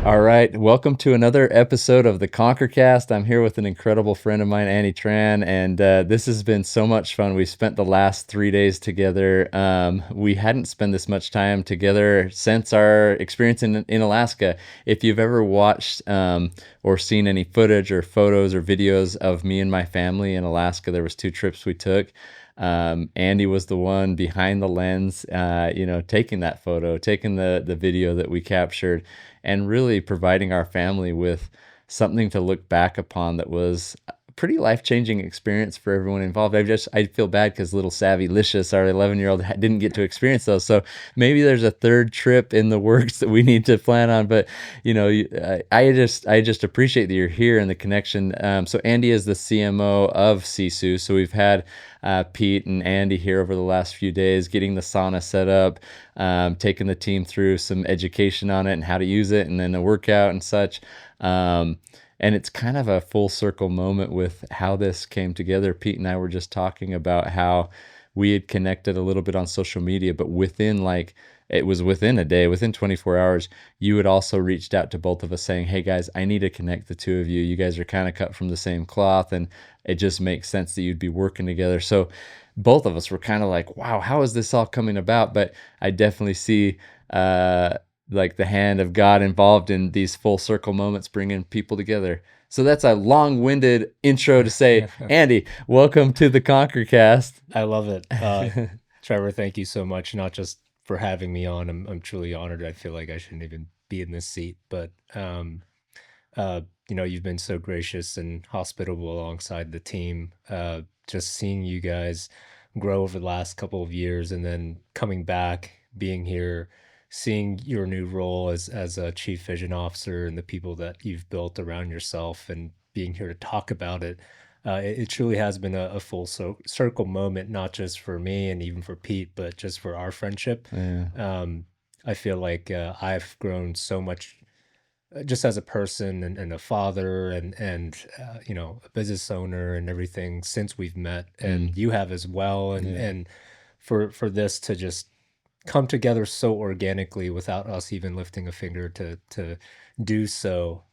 All right, welcome to another episode of the ConquerCast. I'm here with an incredible friend of mine, Andy Tran, and this has been so much fun. We spent the last 3 days together. We hadn't spent this much time together since our experience in Alaska. If you've ever watched or seen any footage or photos or videos of me and my family in Alaska, there was 2 trips we took. Andy was the one behind the lens, taking that photo, taking the video that we captured, and really providing our family with something to look back upon that was a pretty life-changing experience for everyone involved. I feel bad because little Savvy Licious, our 11-year-old, didn't get to experience those. So maybe there's a third trip in the works that we need to plan on. But I just appreciate that you're here and the connection. So Andy is the CMO of SISU. So we've had Pete and Andy here over the last few days, getting the sauna set up, taking the team through some education on it and how to use it, and then a workout and such. And it's kind of a full circle moment with how this came together. Pete and I were just talking about how we had connected a little bit on social media, but within a day, within 24 hours, you had also reached out to both of us saying, hey guys, I need to connect the two of you. You guys are kind of cut from the same cloth, and it just makes sense that you'd be working together. So both of us were kind of like, wow, how is this all coming about? But I definitely see like the hand of God involved in these full circle moments, bringing people together. So that's a long-winded intro to say, Andy, welcome to the ConquerCast. I love it. Trevor, thank you so much, not just for having me on. I'm truly honored. I feel like I shouldn't even be in this seat, but you've been so gracious and hospitable alongside the team. Just seeing you guys grow over the last couple of years, and then coming back, being here, seeing your new role as a chief vision officer and the people that you've built around yourself, and being here to talk about it. It truly has been a full circle moment, not just for me and even for Pete, but just for our friendship. Yeah. I feel like I've grown so much just as a person and a father and a business owner and everything since we've met, and you have as well. And for this to just come together so organically without us even lifting a finger to do so,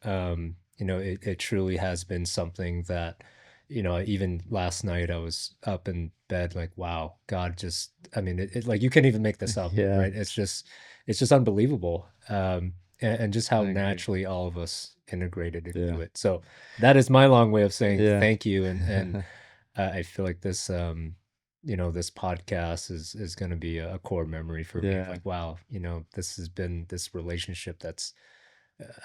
it truly has been something that, even last night I was up in bed like, wow, God just, it like, you can't even make this up, Yeah. right? It's just unbelievable. And just how I agree. naturally all of us integrated into Yeah. it. So that is my long way of saying Yeah. thank you. And I feel like this, this podcast is going to be a core memory for me. Yeah. Like, wow, this has been this relationship that's,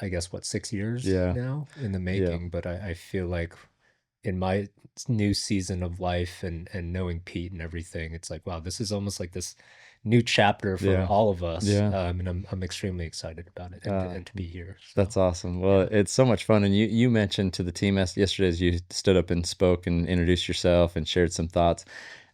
I guess, 6 years Yeah. now in the making. But I feel like in my new season of life and knowing Pete and everything, it's like, wow, this is almost like this new chapter for all of us. Yeah. And I'm extremely excited about it and to be here. So, That's awesome. Well, it's so much fun. And you mentioned to the team yesterday, as you stood up and spoke and introduced yourself and shared some thoughts,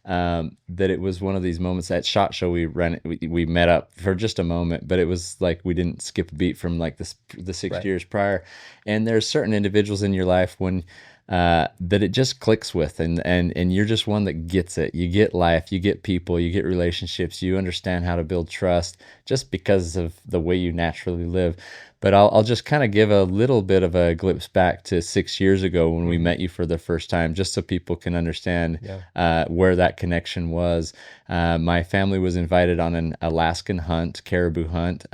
that it was one of these moments at SHOT Show. We met up for just a moment, but it was like we didn't skip a beat from like the 6 years prior. And there's certain individuals in your life when that it just clicks with, and you're just one that gets it. You get life, you get people, you get relationships, you understand how to build trust just because of the way you naturally live. But I'll just kind of give a little bit of a glimpse back to 6 years ago when we met you for the first time, just so people can understand where that connection was. My family was invited on an Alaskan hunt, caribou hunt.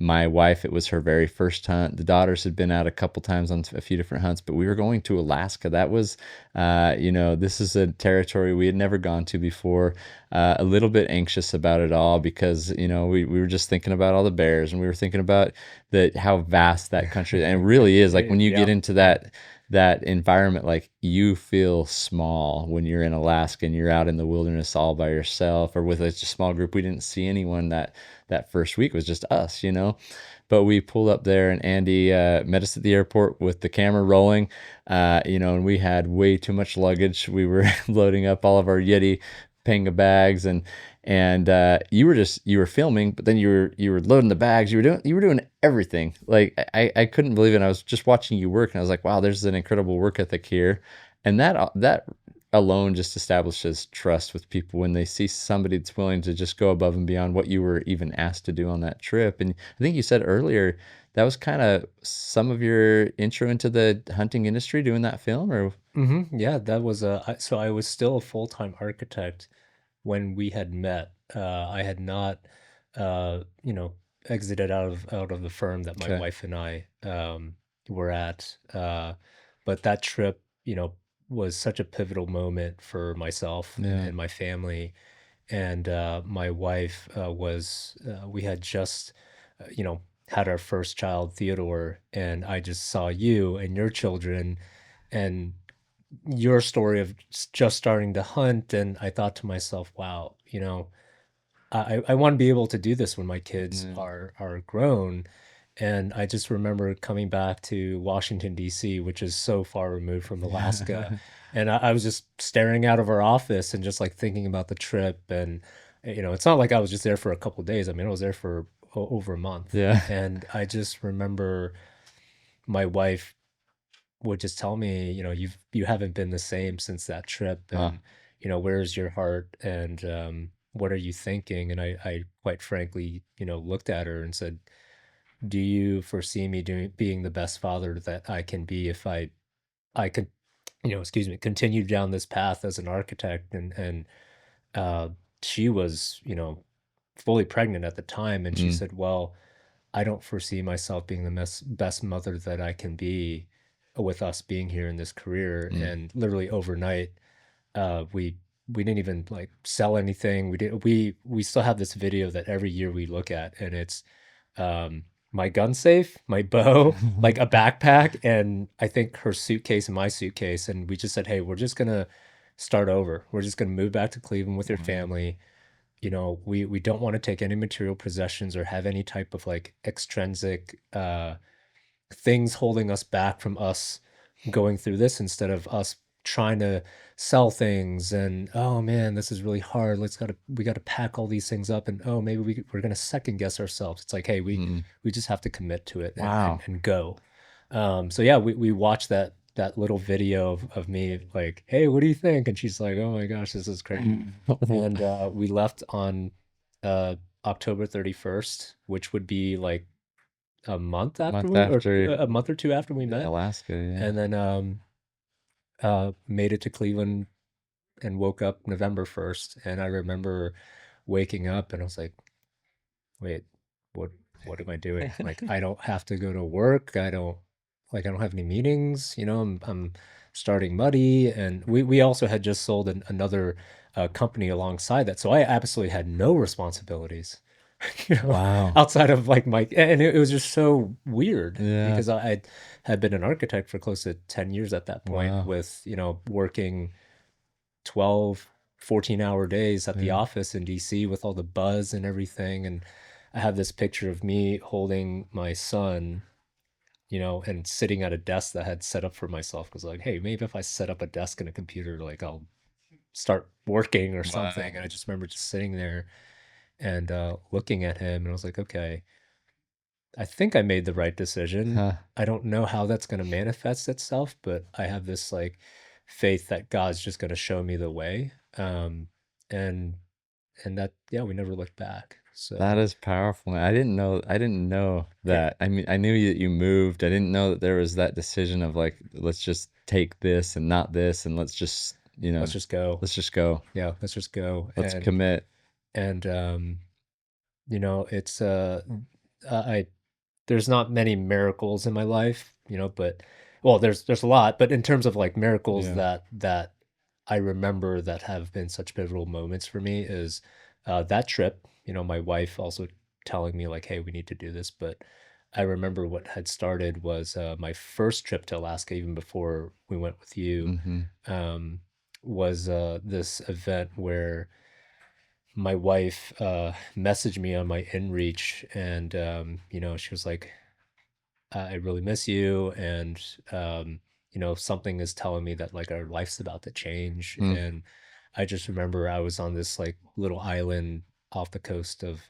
My wife, it was her very first hunt. The daughters had been out a couple times on a few different hunts, but we were going to Alaska. That was, this is a territory we had never gone to before. A little bit anxious about it all because, we were just thinking about all the bears, and we were thinking about how vast that country, and it really is. Like when you get into that environment, like you feel small when you're in Alaska and you're out in the wilderness all by yourself or with a small group. We didn't see anyone that first week. It was just us, but we pulled up there, and Andy met us at the airport with the camera rolling, and we had way too much luggage. We were loading up all of our Yeti Panga bags, and you were filming, but then you were loading the bags. You were doing everything. Like I couldn't believe it. I was just watching you work, and I was like, wow, there's an incredible work ethic here. And that alone just establishes trust with people when they see somebody that's willing to just go above and beyond what you were even asked to do on that trip. And I think you said earlier that was kind of some of your intro into the hunting industry doing that film, or Yeah, that was so I was still a full-time architect when we had met. I had not, you know, exited out of the firm that my okay. wife and I were at. But that trip, was such a pivotal moment for myself and, Yeah. and my family. And my wife we had just, had our first child, Theodore, and I just saw you and your children and your story of just starting to hunt. And I thought to myself, wow, I want to be able to do this when my kids Yeah. are grown. And I just remember coming back to Washington, D.C., which is so far removed from Alaska. Yeah. And I was just staring out of our office and just like thinking about the trip. And, it's not like I was just there for a couple of days. I mean, I was there for over a month. Yeah. And I just remember my wife would just tell me, you haven't been the same since that trip, Huh. and where's your heart, and what are you thinking? And I quite frankly, looked at her and said, do you foresee me being the best father that I can be if I could, excuse me, continue down this path as an architect? And uh, she was, fully pregnant at the time, and she Mm, said, well, I don't foresee myself being the best mother that I can be with us being here in this career. mm, And literally overnight, we didn't even like sell anything. We still have this video that every year we look at, and it's um my gun safe, my bow, like a backpack, and I think her suitcase and my suitcase. And we just said, hey, we're just gonna start over. We're just gonna move back to Cleveland with your wow. family. We don't want to take any material possessions or have any type of like extrinsic things holding us back from us going through this, instead of us trying to sell things. And oh man, this is really hard. We gotta pack all these things up, and oh, maybe we're gonna second guess ourselves. It's like, hey, Mm, we just have to commit to it and wow. go. So yeah, we watched that little video of me like, hey, what do you think? And she's like, oh my gosh, this is great. And we left on uh October 31st, which would be like Month after a month or two after we met. Alaska, yeah. And then made it to Cleveland and woke up November 1st. And I remember waking up and I was like, wait, what what am I doing? Like, I don't have to go to work. I don't have any meetings. I'm starting Muddy, and we also had just sold another company alongside that. So I absolutely had no responsibilities, you know, Wow. outside of like my, and it was just so weird Yeah. because I had been an architect for close to 10 years at that point, Wow. with, working 12, 14-hour days at the Yeah. office in DC with all the buzz and everything. And I have this picture of me holding my son, and sitting at a desk that I had set up for myself. Because like, hey, maybe if I set up a desk and a computer, like I'll start working or something. Wow. And I just remember just sitting there and looking at him, and I was like, okay, I think I made the right decision. Huh. I don't know how that's going to manifest itself, but I have this like faith that God's just going to show me the way. And that, yeah, we never looked back. That So is powerful, man. I didn't know yeah, that. I mean, I knew that you moved. I didn't know that there was that decision of like, let's just take this and not this, and let's just, let's just go. let's just go. Yeah, let's just go. Let's commit. And it's I there's not many miracles in my life, but well, there's a lot, but in terms of like miracles Yeah. that I remember that have been such pivotal moments for me is that trip, my wife also telling me like, hey, we need to do this. But I remember what had started was my first trip to Alaska, even before we went with you, Mm-hmm. um, was this event where my wife messaged me on my inReach, and she was like, I really miss you, and something is telling me that like our life's about to change. Mm, And I just remember I was on this like little island off the coast of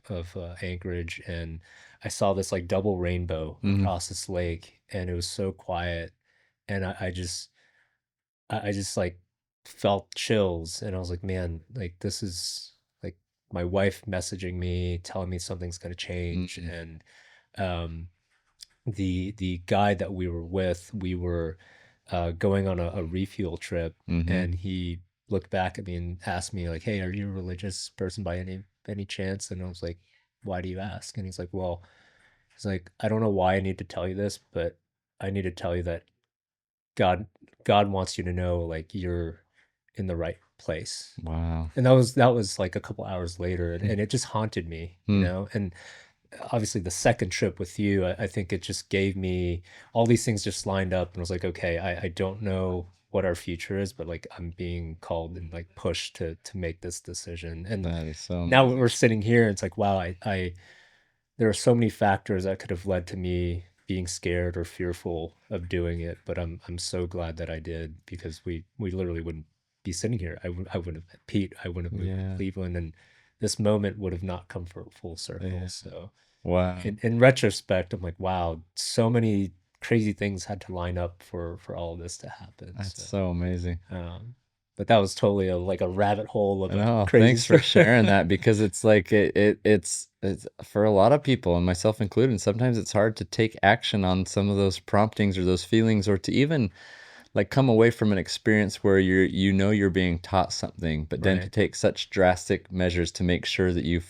Anchorage, and I saw this like double rainbow mm, across this lake, and it was so quiet. And I just like felt chills, and I was like, man, like this is like my wife messaging me, telling me something's gonna change. Mm, And um, the guy that we were with, we were going on a refuel trip, mhm. and he looked back at me and asked me like, "Hey, are you a religious person by any chance?" And I was like, "Why do you ask?" And he's like, "Well," he's like, "I don't know why I need to tell you this, but I need to tell you that God God wants you to know like you're in the right place." Wow. And that was like a couple hours later, Mm, and it just haunted me, you mm, know. And obviously the second trip with you, I think it just gave me all these things just lined up, and I was like, okay, I don't know what our future is, but like I'm being called and like pushed to make this decision. And that is so now amazing. we're sitting here, it's like, wow, I there are so many factors that could have led to me being scared or fearful of doing it, but I'm so glad that I did, because we literally wouldn't be sitting here. I wouldn't have met Pete. I wouldn't have moved to Yeah, Cleveland, and this moment would have not come full circle. yeah. So Wow. in retrospect, I'm like, wow, so many crazy things had to line up for all of this to happen. That's So, so amazing. um, but that was totally like a rabbit hole of a No, crazy thanks for story. sharing that because it's like it's for a lot of people and myself included, sometimes it's hard to take action on some of those promptings or those feelings or to even like come away from an experience where you're being taught something, but then to Right. take such drastic measures to make sure that you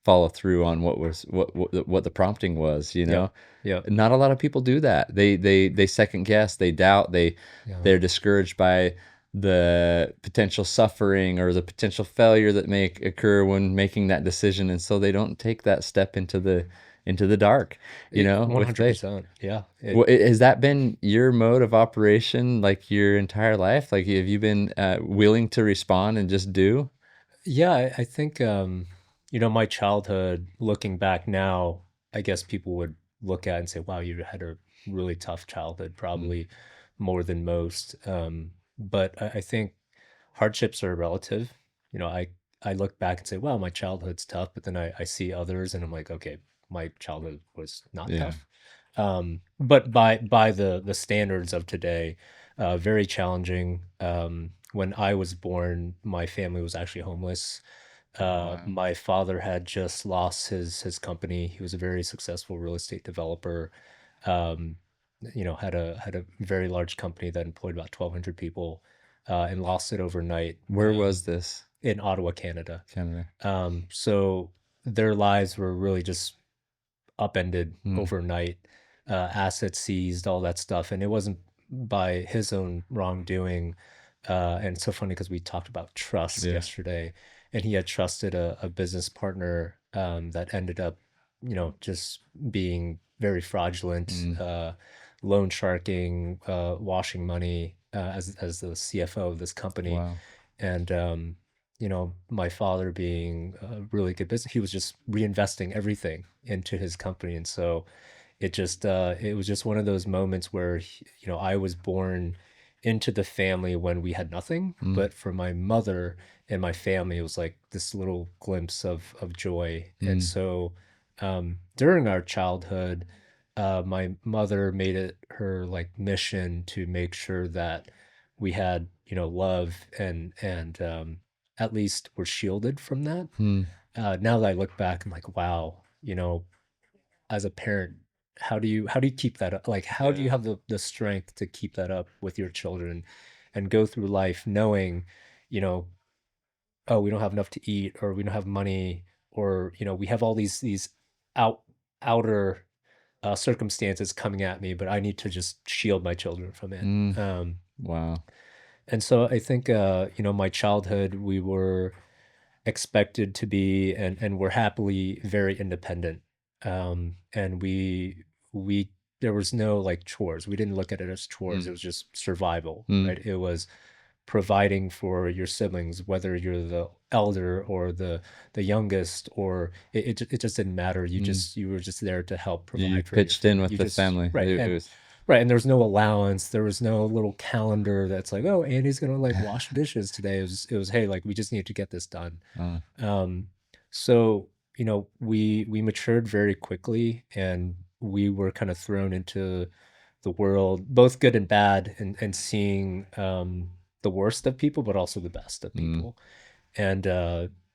follow through on what the prompting was, you Yep. know? Yep. Not a lot of people do that. They second guess, they doubt, Yeah. they're discouraged by the potential suffering or the potential failure that may occur when making that decision, and so they don't take that step into the dark, with faith. 100%. Yeah. Has that been your mode of operation like your entire life? Like, have you been willing to respond and just do? Yeah, I think my childhood, looking back now, I guess people would look at and say, wow, you had a really tough childhood, Mm, probably more than most. But I think hardships are relative. I look back and say, wow, my childhood's tough, but then I see others and I'm like, okay, my childhood was not yeah. tough. But by the standards of today, very challenging. When I was born, my family was actually homeless. Wow. My father had just lost his company. He was a very successful real estate developer. Um, had a very large company that employed about 1,200 people, and lost it overnight, Where was this? in Ottawa, Canada. Canada. So their lives were really just upended Mm, overnight, assets seized, all that stuff. And it wasn't by his own wrongdoing. And it's so funny because we talked about trust yeah. yesterday, and he had trusted a business partner, that ended up, just being very fraudulent, Mm, loan sharking, washing money, as the CFO of this company. wow. And my father being a really good business, he was just reinvesting everything into his company. And so it was just one of those moments where I was born into the family when we had nothing, Mm, but for my mother and my family, it was like this little glimpse of joy. And mm, so during our childhood, my mother made it her like mission to make sure that we had love, and at least we're shielded from that. mm, Now that I look back, I'm like, wow, as a parent, how do you keep that up? Like, how do you yeah. have the strength to keep that up with your children and go through life knowing, you know, oh, we don't have enough to eat, or we don't have money, or we have all these out outer circumstances coming at me, but I need to just shield my children from it. Mm, Um, wow. and so I think, my childhood, we were expected to be, and we're happily very independent. And we there was no like chores. We didn't look at it as chores. Mm, It was just survival, mm, right? It was providing for your siblings, whether you're the elder or the youngest, or it just didn't matter. mm. You were just there to help You provide for your pitched in family. with You the just family. right. It And was right, and there was no allowance. There was no little calendar that's like, oh, Andy's gonna like wash dishes today. It was hey, like we just need to get this done. uh, Um, so we matured very quickly, and we were kind of thrown into the world, both good and bad, and seeing the worst of people, but also the best of Mm, people. And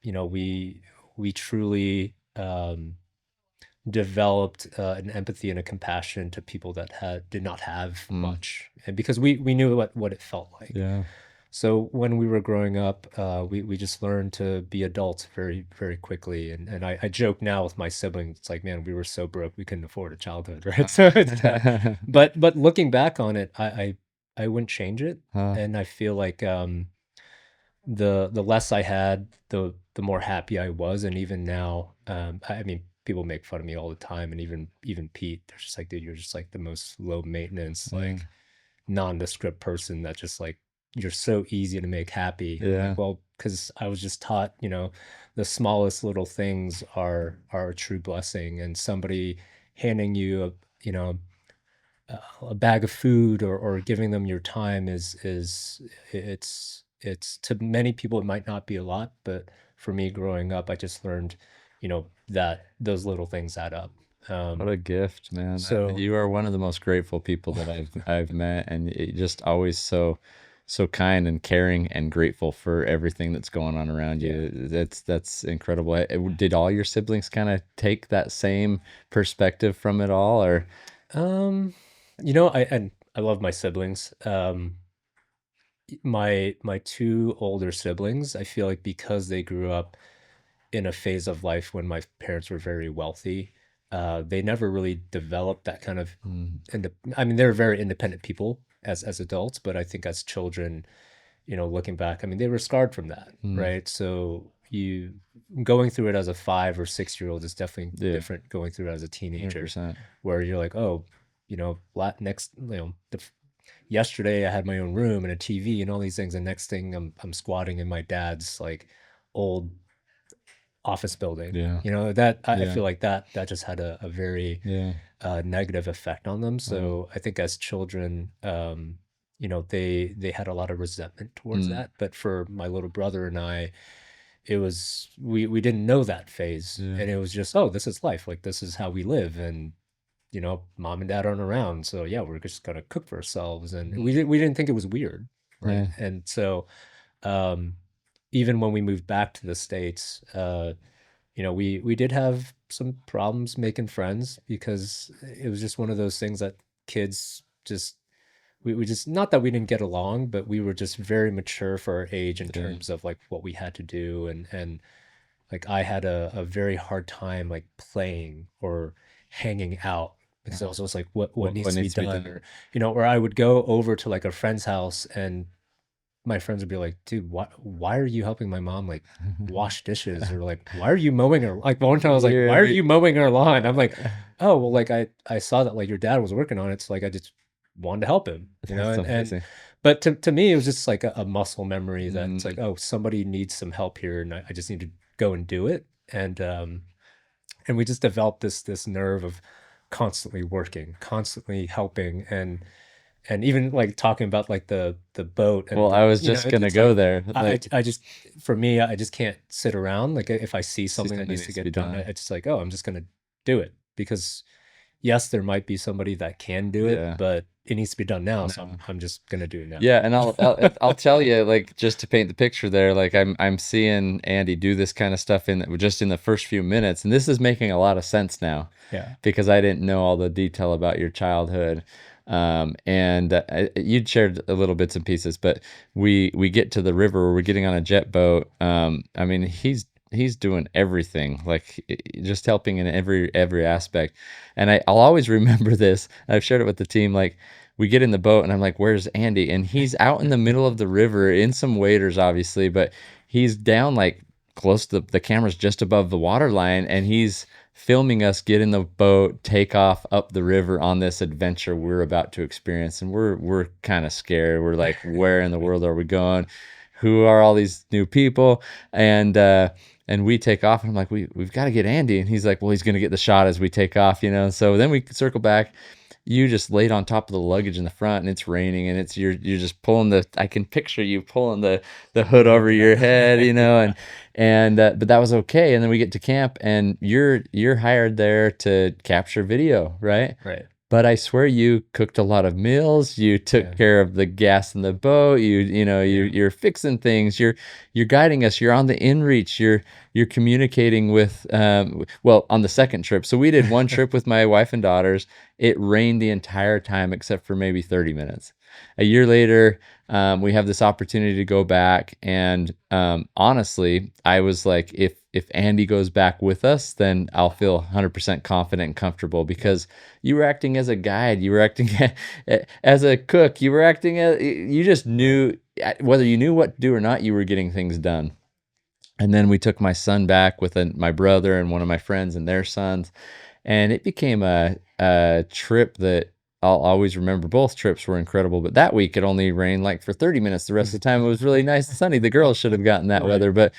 you know, we truly developed an empathy and a compassion to people that did not have mm, much, and because we knew what it felt like. yeah. So when we were growing up, we just learned to be adults very, very quickly. And I joke now with my siblings, it's like, man, we were so broke we couldn't afford a childhood, right? So it's but looking back on it, I wouldn't change it. Huh, And I feel like the less I had, the more happy I was. And even now, I mean, people make fun of me all the time, and even Pete, they're just like, dude, you're just like the most low maintenance, yeah, like nondescript person that just like you're so easy to make happy. I'm like, yeah. well, because I was just taught, the smallest little things are a true blessing, and somebody handing you a bag of food or giving them your time is it's to many people it might not be a lot, but for me growing up, I just learned, that those little things add up. What Um, a gift, man. so You are one of the most grateful people that I've met, and just always so kind and caring and grateful for everything that's going on around yeah. you. That's incredible. Did all your siblings kind of take that same perspective from it all, or Um, I love my siblings. My two older siblings, I feel like because they grew up in a phase of life when my parents were very wealthy, they never really developed that kind of mm, I mean, they were very independent people as adults, but I think as children, looking back, I mean, they were scarred from that, mm, right? So you going through it as a 5 or 6 year old is definitely yeah, different going through it as a teenager, 100%. where you're like, oh, next, yesterday I had my own room and a TV and all these things, and next thing I'm squatting in my dad's like old office building. Yeah, That I yeah, feel like that just had a very yeah. negative effect on them. Wow. So I think as children, they had a lot of resentment towards Mm, that. But for my little brother and I, it was we didn't know that phase, yeah, and it was just, oh, this is life. Like this is how we live, and mom and dad aren't around, so yeah, we're just gonna cook for ourselves, and mm, we didn't think it was weird, right? yeah, And so um, even when we moved back to the States, we did have some problems making friends because it was just one of those things that kids just we just, not that we didn't get along, but we were just very mature for our age in yeah. terms of like what we had to do, and like I had a very hard time like playing or hanging out because I was always like, what needs What to be needs to be done, done? or I would go over to like a friend's house, and my friends would be like, dude, why are you helping my mom like wash dishes, or like why are you mowing her, like one time I was like, You're why are every you mowing her lawn? I'm like, oh well, like I saw that like your dad was working on it, so like I just wanted to help him, That's and amazing. but to me it was just like a muscle memory that it's like, Mm, oh, somebody needs some help here, and I just need to go and do it. And we just developed this nerve of constantly working, constantly helping, and even like talking about like the boat, and well, I was just gonna it's go like there. Like, I just, for me, I just can't sit around. Like if I see see something that something needs to needs to be get done, done. I just like, oh, I'm just gonna do it, because yes, there might be somebody that can do it, Yeah. but it needs to be done now, so No. I'm just gonna do it now. Yeah, and I'll tell you, like, just to paint the picture there, like I'm seeing Andy do this kind of stuff in just in the first few minutes, and this is making a lot of sense now Yeah. because I didn't know all the detail about your childhood. And you'd shared a little bits and pieces, but we get to the river where we're getting on a jet boat. I mean, he's doing everything, like just helping in every aspect. And I'll always remember this. I've shared it with the team, like we get in the boat and I'm like, where's Andy? And he's out in the middle of the river in some waders, obviously, but he's down like close to the camera's just above the water line, and he's filming us get in the boat, take off up the river on this adventure we're about to experience. And we're kind of scared. We're like, where in the world are we going? Who are all these new people? And we take off, and I'm like, we've got to get Andy. And he's like, well, he's gonna get the shot as we take off, you know. So then we circle back. You just laid on top of the luggage in the front, and it's raining, and it's you're just pulling the, I can picture you pulling the hood over your head, you know. Yeah. And but that was okay. And then we get to camp, and you're hired there to capture video, right? Right. But I swear you cooked a lot of meals. You took Yeah. care of the gas in the boat. Yeah. You're fixing things. You're guiding us. You're on the inReach. You're communicating with well, on the second trip. So we did one trip with my wife and daughters. It rained the entire time except for maybe 30 minutes. A year later, we have this opportunity to go back, and honestly, I was like, if Andy goes back with us, then I'll feel 100% confident and comfortable Yeah. because you were acting as a guide, you were acting as a cook, you were acting as, you just Right. knew, whether you knew what to do or not, you were getting things done. And then we took my son back with my brother and one of my friends and their sons, and it became a trip that I'll always remember. Both trips were incredible, but that week it only rained like for 30 minutes. The rest of the time it was really nice and sunny. The girls should have gotten that Right. weather, but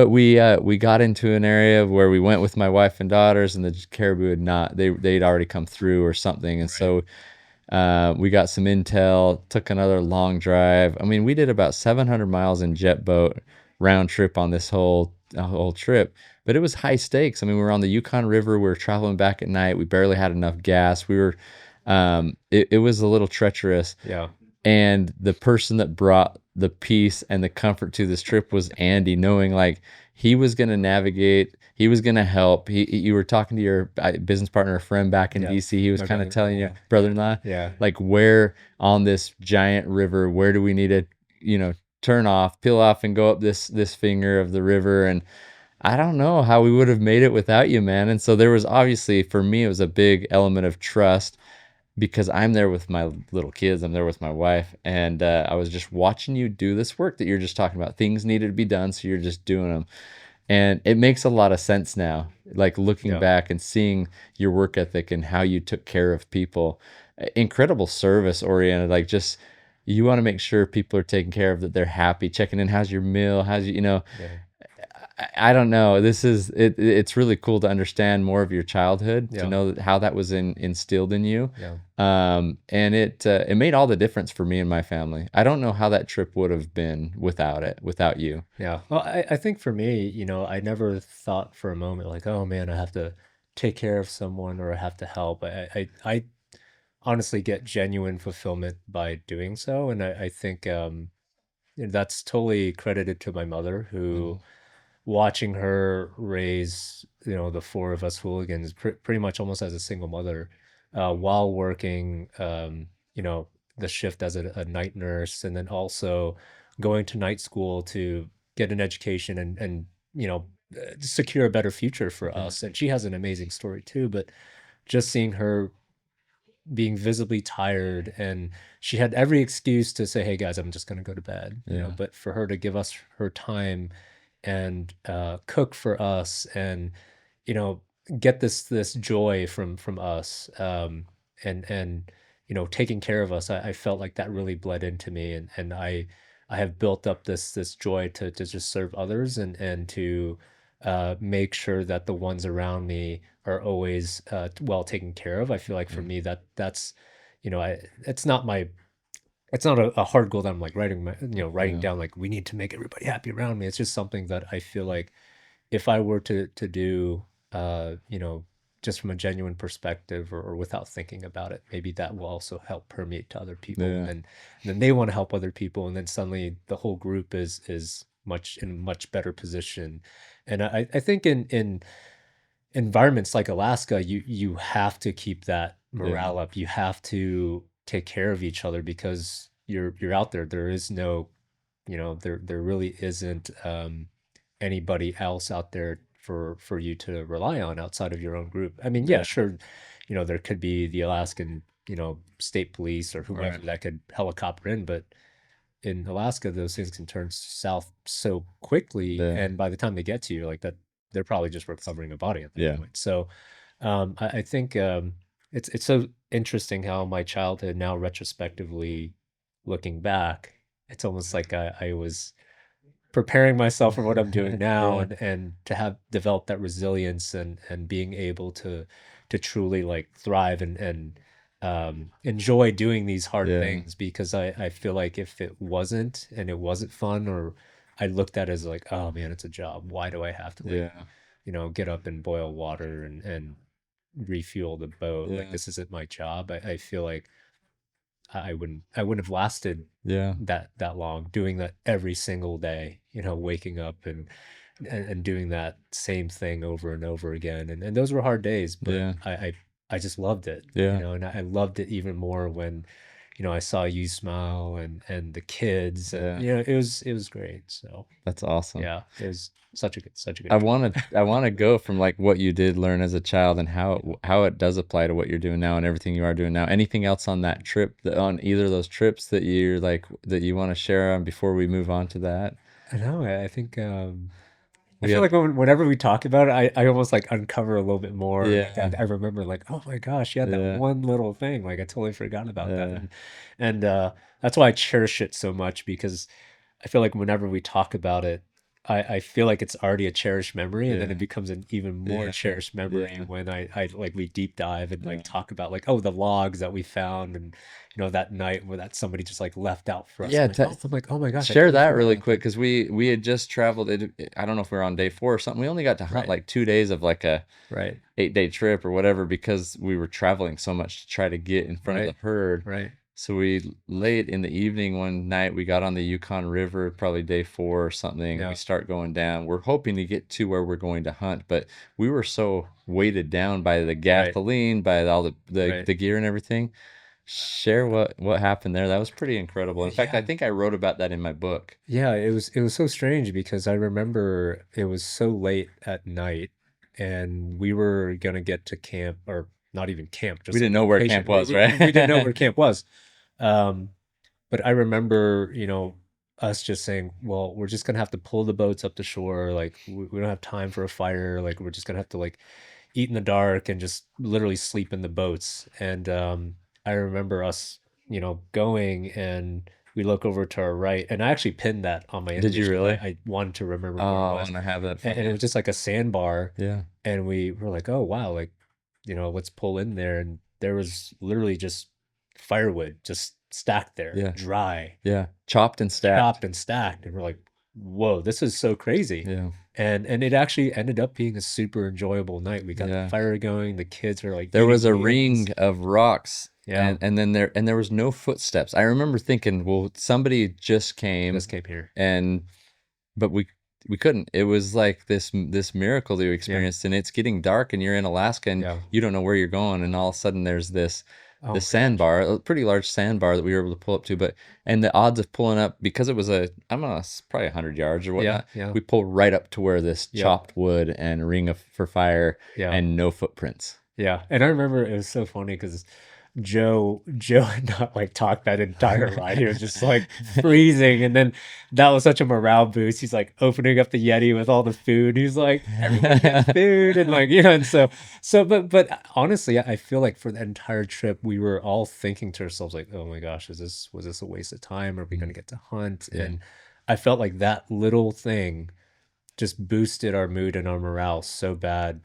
we got into an area where we went with my wife and daughters, and the caribou had not, they'd already come through or something, and Right. so we got some intel, took another long drive. I mean, we did about 700 miles in jet boat round trip on this whole trip, but it was high stakes. I mean, we were on the Yukon River. We were traveling back at night. We barely had enough gas. It was a little treacherous. Yeah. And the person that brought the peace and the comfort to this trip was Andy, knowing like he was going to navigate, he was going to help. You were talking to your business partner, a friend back in Yeah. DC. He was My kind of brother. telling you, Yeah. brother-in-law, Yeah. like where on this giant river, where do we need to, turn off, peel off, and go up this finger of the river. And I don't know how we would have made it without you, man. And so there was obviously, for me, it was a big element of trust because I'm there with my little kids, I'm there with my wife, and I was just watching you do this work that you're just talking about. Things needed to be done, so you're just doing them. And it makes a lot of sense now, like looking Yeah. back and seeing your work ethic and how you took care of people. Incredible service oriented, like just you want to make sure people are taken care of, that they're happy, checking in, how's your meal, how's you. Yeah. I don't know. This is it. It's really cool to understand more of your childhood, to Yeah. know how that was instilled in you, Yeah. and it made all the difference for me and my family. I don't know how that trip would have been without it, without you. Yeah. Well, I think for me, I never thought for a moment like, oh man, I have to take care of someone or I have to help. I honestly get genuine fulfillment by doing so. And I think that's totally credited to my mother, Mm, who watching her raise, the four of us hooligans pretty much almost as a single mother, while working, the shift as a night nurse, and then also going to night school to get an education and secure a better future for yeah, us. And she has an amazing story too, but just seeing her being visibly tired, and she had every excuse to say, hey guys, I'm just going to go to bed, yeah, but for her to give us her time and cook for us, and you know get this joy from us, and taking care of us. I felt like that really bled into me, and I have built up this joy to just serve others, and to make sure that the ones around me are always well taken care of. I feel like for yeah, me that's I it's not my it's not a hard goal that I'm like writing yeah, down like we need to make everybody happy around me. It's just something that I feel like if I were to do, just from a genuine perspective, or without thinking about it, maybe that will also help permeate to other people, yeah, and then they want to help other people, and then suddenly the whole group is much in a much better position. And I think in environments like Alaska, you have to keep that yeah, morale up. You have to take care of each other because you're out there. There is no, there really isn't anybody else out there for you to rely on outside of your own group. I mean, yeah, yeah. sure, there could be the Alaskan, state police or whoever Right. that could helicopter in, but in Alaska, those things can turn south so quickly, Yeah, and by the time they get to you, like that, they're probably just recovering a body at that yeah, point. So, I think it's so interesting how my childhood now, retrospectively looking back, it's almost like I was preparing myself for what I'm doing now, yeah, and to have developed that resilience, and being able to truly like thrive, and enjoy doing these hard yeah, things, because I feel like if it wasn't, and it wasn't fun, or I looked at it as like, oh man, it's a job. Why do I have to like, yeah. get up and boil water, and refuel the boat. Like, Yeah. this isn't my job. I feel like I wouldn't have lasted Yeah. that long doing that every single day, waking up and doing that same thing over and over again. And those were hard days, but Yeah. I just loved it, Yeah. and I loved it even more when, I saw you smile and the kids, and Yeah. it was great. So That's awesome. yeah, it was such a good I trip. want to I want to go from like what you did learn as a child and Yeah. how it does apply to what you're doing now and everything you are doing now. Anything else on that trip on either of those trips that you're like that you want to share on before we move on to that? I know. I think I We feel have like whenever we talk about it, I almost like uncover a little bit more. Like yeah, I remember like, oh my gosh, yeah, that yeah, one little thing. Like I totally forgot about that. yeah, And that's why I cherish it so much, because I feel like whenever we talk about it, I feel like it's already a cherished memory, and then it yeah, becomes an even more yeah, cherished memory yeah, when I like we deep dive and like yeah. talk about like, oh, the logs that we found, and that night where that somebody just like left out for us. Yeah, I'm like, oh my gosh, I share totally that forgot really about quick that. because we had just traveled. I don't know if we were on day 4 or something. We only got to hunt Right, like 2 days of like a right, 8-day trip or whatever because we were traveling so much to try to get in front of the right, herd. right. So we late in the evening one night we got on the Yukon River, probably day 4 or something. We Yeah, start going down. We're hoping to get to where we're going to hunt, but we were so weighted down by the right, gasoline, by all right. the gear and everything. Share what happened there. That was pretty incredible. In fact, I Yeah. think I wrote about that in my book. Yeah, it was so strange because I remember it was so late at night, and we were gonna get to camp, or not even camp, We just didn't like know where camp location. We was, we, we didn't know right? where camp was. Um, but I remember, us just saying, well, we're just gonna have to pull the boats up to shore. Like we don't have time for a fire. Like we're just gonna have to like eat in the dark and just literally sleep in the boats. And I remember us, going, and we look over to our right, and I actually pinned that on my Did you information because really? I wanted to remember where it Oh, was. and I have that And it photo. was just like a sandbar, Yeah. and we were like, oh wow, like, let's pull in there, and there was literally just firewood just stacked there, Yeah. dry, Yeah. Chopped and stacked. chopped and stacked, and we're like, whoa, this is so crazy. Yeah. And it actually ended up being a super enjoyable night. We got the Yeah. fire going, the kids are like There eating was a meals. ring of rocks Yeah, and then there was no footsteps. I remember thinking, well, somebody just came just came here. and but we couldn't. It was like this miracle that you Yeah, experienced and it's getting dark and you're in Alaska and yeah. you don't know where you're going and all of a sudden there's Oh this my gosh. sandbar, a pretty large sandbar that we were able to pull up to, but and the odds of pulling up because it was I don't know, it's probably 100 yards or Yeah, whatnot. yeah, We pulled right up to where this yep, chopped wood and ring of for fire yeah. and no footprints. Yeah, and I remember it was so funny because Joe had not like talked that entire ride. He was just like freezing, and then that was such a morale boost. He's like opening up the Yeti with all the food. He's like, "Everyone get food," and like and but honestly, I feel like for the entire trip, we were all thinking to ourselves like, "Oh my gosh, was this a waste of time? Are we gonna get to hunt?" Yeah. And I felt like that little thing just boosted our mood and our morale so bad,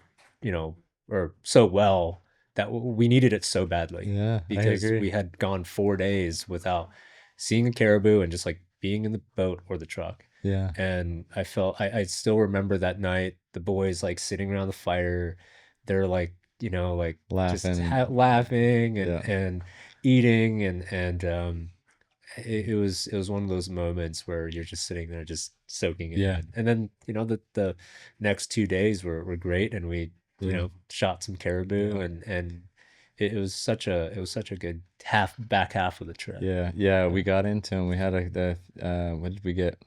or so well, that we needed it so badly, Yeah, I because agree. we had gone 4 days without seeing a caribou and just like being in the boat or the truck. Yeah, And I felt I still remember that night, the boys like sitting around the fire. They're like, like just laughing. laughing Yeah, and eating, and it was one of those moments where you're just sitting there just soaking it yeah, in. And then, the next 2 days were great, and we, yeah, shot some caribou, yeah, and it was such a good back half of the trip. yeah, yeah. We Yeah. got into them. We had what did we get?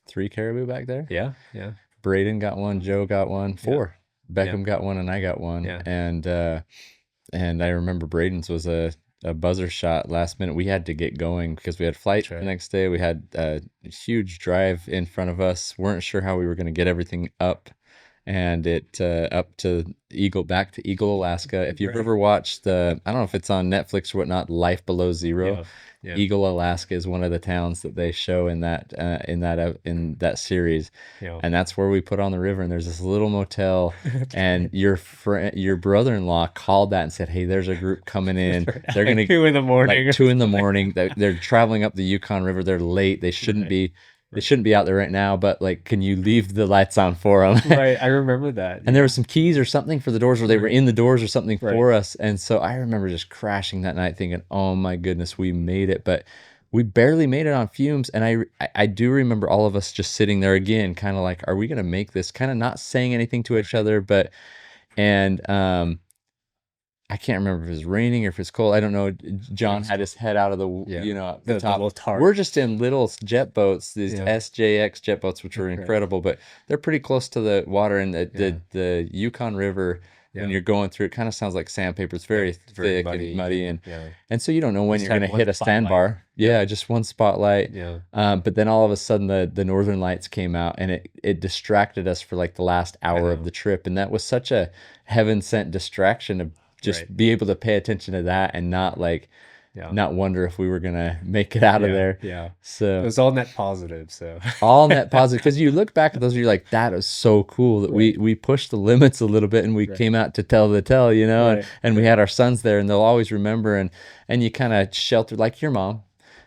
3 caribou back there. Yeah, yeah, Braden got one, Joe got one, yeah, 4. yeah, Beckham got one, and I got one. yeah. And I remember Braden's was a buzzer shot last minute. We had to get going because we had flight That's the right. next day. We had a huge drive in front of us. Weren't sure how we were going to get everything up and it up to back to Eagle, Alaska. If you've Right. ever watched I don't know if it's on Netflix or whatnot, Life Below Zero, Yeah, yeah, Eagle, Alaska is one of the towns that they show in that series, yeah. and that's where we put on the river. And there's this little motel, That's and right. your brother-in-law called that and said, "Hey, there's a group coming That's in. right. At They're like gonna 2 in the morning like or 2 in the something. morning. They're traveling up the Yukon River. They're late. They shouldn't Right. be." they Right. shouldn't be out there right now, but like, can you leave the lights on for them? Right. I remember that. And there Yeah. was some keys or something for the doors, or they were Right. in the doors or something Right. for us. And so I remember just crashing that night thinking, oh my goodness, we made it. But we barely made it on fumes. And I do remember all of us just sitting there again, kind of like, are we going to make this? Kind of not saying anything to each Right. other, but, and I can't remember if it was raining or if it's cold. I don't know. It John was had cool. his head out of the, Yeah. the The top. little tarp. We're just in little jet boats, these Yeah. SJX jet boats, which were Right. incredible, but they're pretty close to the water. And Yeah. the Yukon River, when Yeah. you're going through, it kind of sounds like sandpaper. It's Yep. very It's very thick and muddy muddy, and yeah. and so you don't know We when just you're going had to one hit a spotlight. sandbar. Yep. Yeah, just one spotlight. Yeah. But then all of a sudden the northern lights came out, and it distracted us for like the last I hour of know. the trip, and that was such a heaven sent distraction to Right. just be able to pay attention to that and not like Yeah. not wonder if we were gonna make it out of Yeah. there. Yeah. It So was all net positive. So all net positive, because you look back at those, you're like, that is so cool that we right. we pushed the limits a little bit and we Right. came out to tell the tale, and Right. we Right. had our sons there, and they'll always remember, and you kind of sheltered like your mom.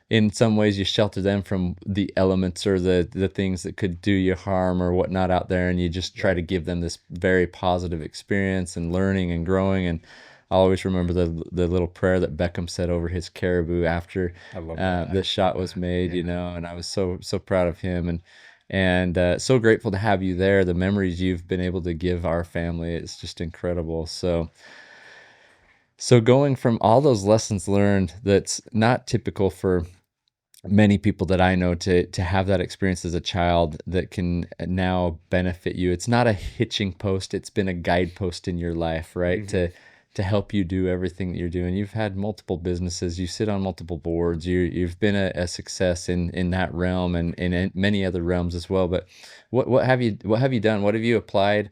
In some ways, you shelter them from the elements or the things that could do you harm or whatnot out there, and you just try to Right. give them this very positive experience and learning and growing. And I always remember the little prayer that Beckham said over his caribou after I love that. I the love shot was that. made, Yeah. and I was so proud of him, and so grateful to have you there. The memories you've been able to give our family, it's just incredible. So going from all those lessons learned, that's not typical for many people that I know, to have that experience as a child that can now benefit you. It's not a hitching post, it's been a guidepost in your life, right? Hmm. To help you do everything that you're doing. You've had multiple businesses, you sit on multiple boards, you've been a success in that realm, and in many other realms as well. But what have you done? What have you applied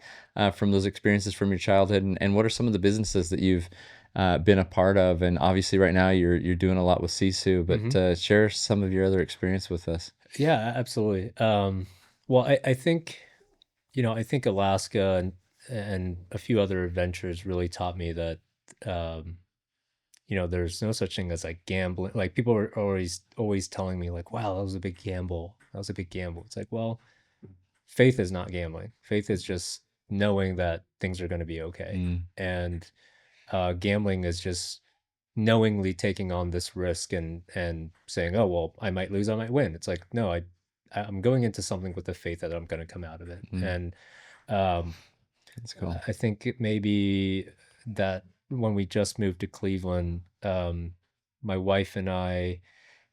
from those experiences from your childhood, and what are some of the businesses that you've been a part of? And obviously, right now you're doing a lot with Sisu, but Hmm. share some of your other experience with us. Yeah, absolutely. Well, I think, I think Alaska and a few other adventures really taught me that, um, there's no such thing as like gambling. Like people are always telling me like, wow, that was a big gamble. That was a big gamble. It's like, well, faith is not gambling. Faith is just knowing that things are going to be okay. Mm, And gambling is just knowingly taking on this risk and saying, "Oh, well, I might lose, I might win." It's like, no, I'm going into something with the faith that I'm going to come out of it. mm, And um, that's cool. I think it may be that when we just moved to Cleveland, my wife and I,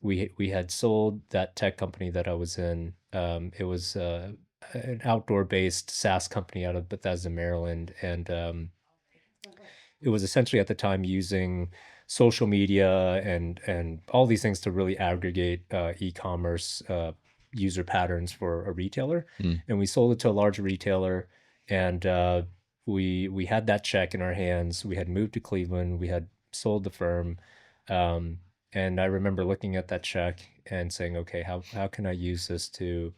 we had sold that tech company that I was in. It was an outdoor based SaaS company out of Bethesda, Maryland, and it was essentially at the time using social media and all these things to really aggregate e-commerce user patterns for a retailer. Mm, And we sold it to a large retailer, and we had that check in our hands. We had moved to Cleveland. We had sold the firm, um, and I remember looking at that check and saying, "Okay, how can I use this to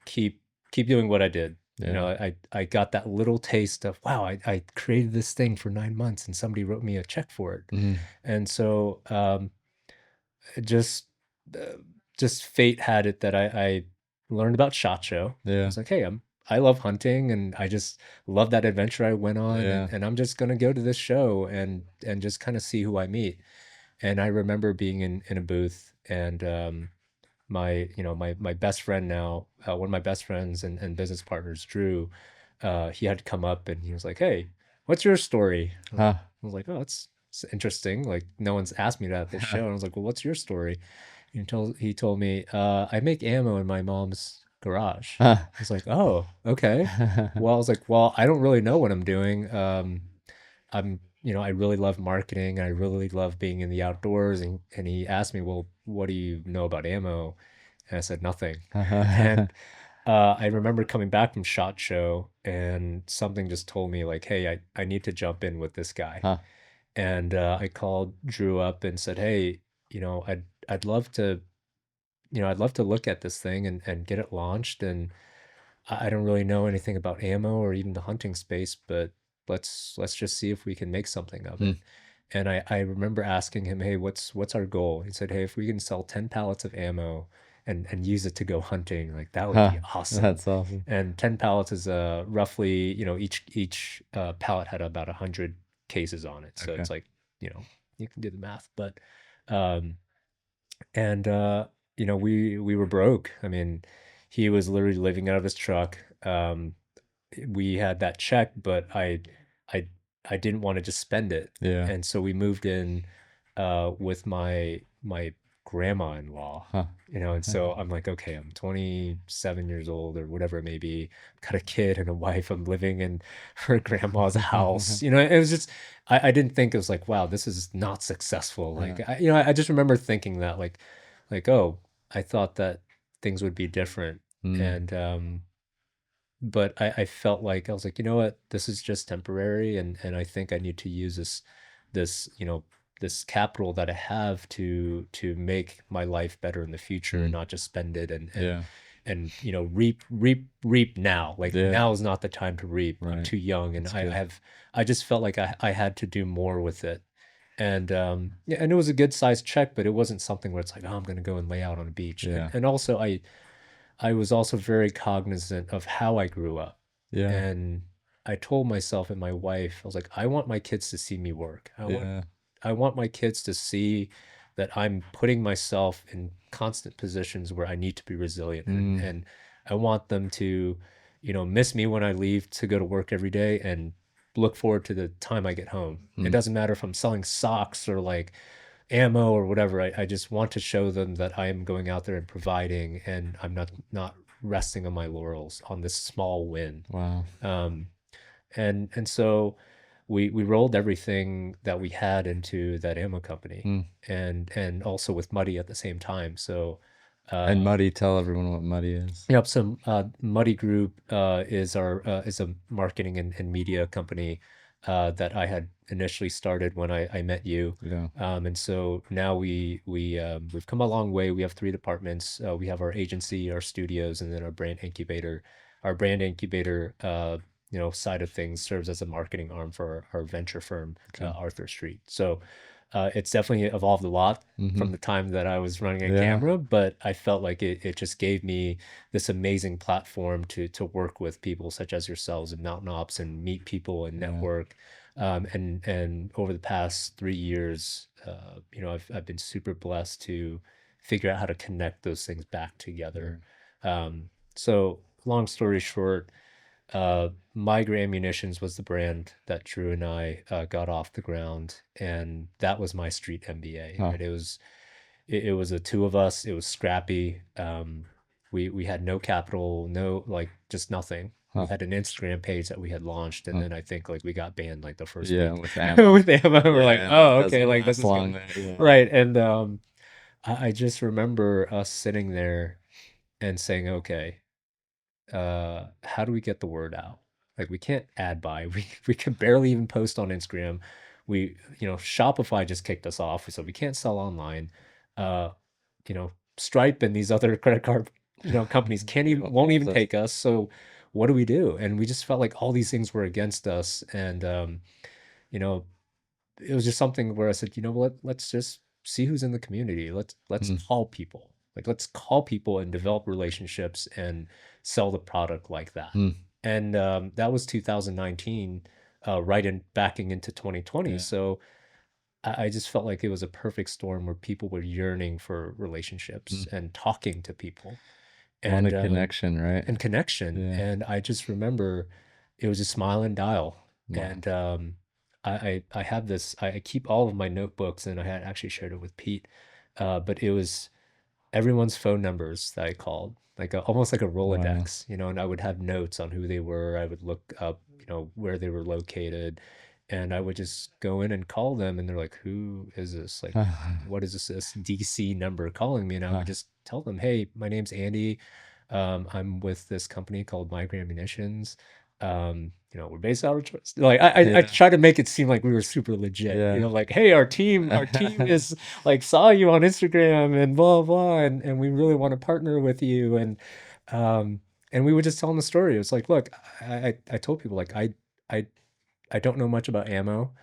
keep doing what I did?" yeah. I got that little taste of, wow, I created this thing for 9 months and somebody wrote me a check for it. Mm, And so it uh, just fate had it that I learned about SHOT Show. I yeah. was like, hey, I love hunting and I just love that adventure I went on, Yeah. and I'm just gonna go to this show and just kind of see who I meet. And I remember being in a booth, and my best friend now, one of my best friends and business partners, Drew, he had to come up and he was like, "Hey, what's your story?" I Huh. was like, "Oh, it's interesting. Like no one's asked me that at this show." And I was like, "Well, what's your story?" He told me, "I make ammo in my mom's garage." Huh. I was like, "Oh, okay." Well, I was like, "Well, I don't really know what I'm doing. I really love marketing. I really love being in the outdoors." And he asked me, "Well, what do you know about ammo?" And I said, "Nothing." And I remember coming back from SHOT Show, and something just told me like, "Hey, I need to jump in with this guy." Huh. And I called Drew up and said, "Hey, I'd love to, I'd love to look at this thing and get it launched. And I don't really know anything about ammo or even the hunting space, but let's just see if we can make something of Mm, it." And I remember asking him, "Hey, what's our goal?" He said, "Hey, if we can sell 10 pallets of ammo and use it to go hunting. Like that would Huh. be awesome. That's awesome. And 10 pallets is roughly, each pallet had about 100 cases on it. So Okay. it's like, you can do the math, but um and we were broke. I mean, he was literally living out of his truck. We had that check, but I I didn't want to just spend it. Yeah. And so we moved in with my grandma-in-law, Huh. and so I'm like, okay, I'm 27 years old or whatever it may be, got a kid and a wife, I'm living in her grandma's house. It was just I didn't think it was like, wow, this is not successful. Yeah. Like I just remember thinking that oh, I thought that things would be different. Mm. And but I felt like I was like, you know what, this is just temporary, and I think I need to use this this capital that I have to make my life better in the future and Mm. not just spend it Yeah. and reap now. Like Yeah. now is not the time to reap. I'm Right. too young, and That's good. I just felt like I had to do more with it. And yeah, and it was a good sized check, but it wasn't something where it's like, oh, I'm gonna go and lay out on a beach. And Yeah. and also I was also very cognizant of how I grew up. Yeah. And I told myself and my wife, I was like, I want my kids to see me work. Yeah. I want my kids to see that I'm putting myself in constant positions where I need to be resilient. And Mm. and I want them to, miss me when I leave to go to work every day and look forward to the time I get home. It Mm. doesn't matter if I'm selling socks or like ammo or whatever. I just want to show them that I am going out there and providing, and I'm not resting on my laurels on this small win. Wow. Um, and so we rolled everything that we had into that ammo company, Mm. and also with Muddy at the same time. So And Muddy, tell everyone what Muddy is. yep. So Muddy Group is a marketing and media company that I had initially started when I met you. Yeah. And so now we've come a long way. We have three departments. We have our agency, our studios, and then our brand incubator. Our brand incubator, side of things serves as a marketing arm for our venture firm, Okay. Arthur Street. So it's definitely evolved a lot Mm-hmm. from the time that I was running a Yeah. camera, but I felt like it just gave me this amazing platform to work with people such as yourselves and Mountain Ops and meet people and Yeah. network. And over the past 3 years, I've been super blessed to figure out how to connect those things back together. Sure. So long story short, Migra Ammunitions was the brand that Drew and I got off the ground, and that was my street MBA. Huh. Right? It was the two of us. It was scrappy. We had no capital, no like just nothing. We Huh. had an Instagram page that we had launched, and Huh. then I think like we got banned like the first Yeah. week With ammo. with ammo. We're like, Yeah. oh, It okay, doesn't like this last is long good, there. Yeah. right? And I just remember us sitting there and saying, okay, how do we get the word out? Like we can't ad buy. We can barely even post on Instagram. Shopify just kicked us off, so we can't sell online. Uh, Stripe and these other credit card, companies can't They even won't won't use even us. take us. So what do we do? And we just felt like all these things were against us. And you know, it was just something where I said, you know what, let's just see who's in the community. Let's Mm. call people. Like let's call people and develop relationships and sell the product like that. Mm. And that was 2019, right in backing into 2020. Yeah. So I just felt like it was a perfect storm where people were yearning for Mm. relationships and talking to people. Want And a connection, right? and connection. Yeah. And I just remember it was a smile and dial. Wow. And I have this, I keep all of my notebooks, and I had actually shared it with Pete. But it was everyone's phone numbers that I called, like almost like a Wow. Rolodex, and I would have notes on who they were. I would look up, where they were located, and I would just go in and call them, and they're like, "Who is this? Like, what is this DC number calling me?" And I would just tell them, "Hey, my name's Andy. I'm with this company called Migra Ammunitions. We're based out of like I Yeah. try to make it seem like we were super legit, Yeah. like, hey, our team is like saw you on Instagram and blah blah, and we really want to partner with you. Um and we would just tell them the story. It was like, look, I told people like I I don't know much about ammo.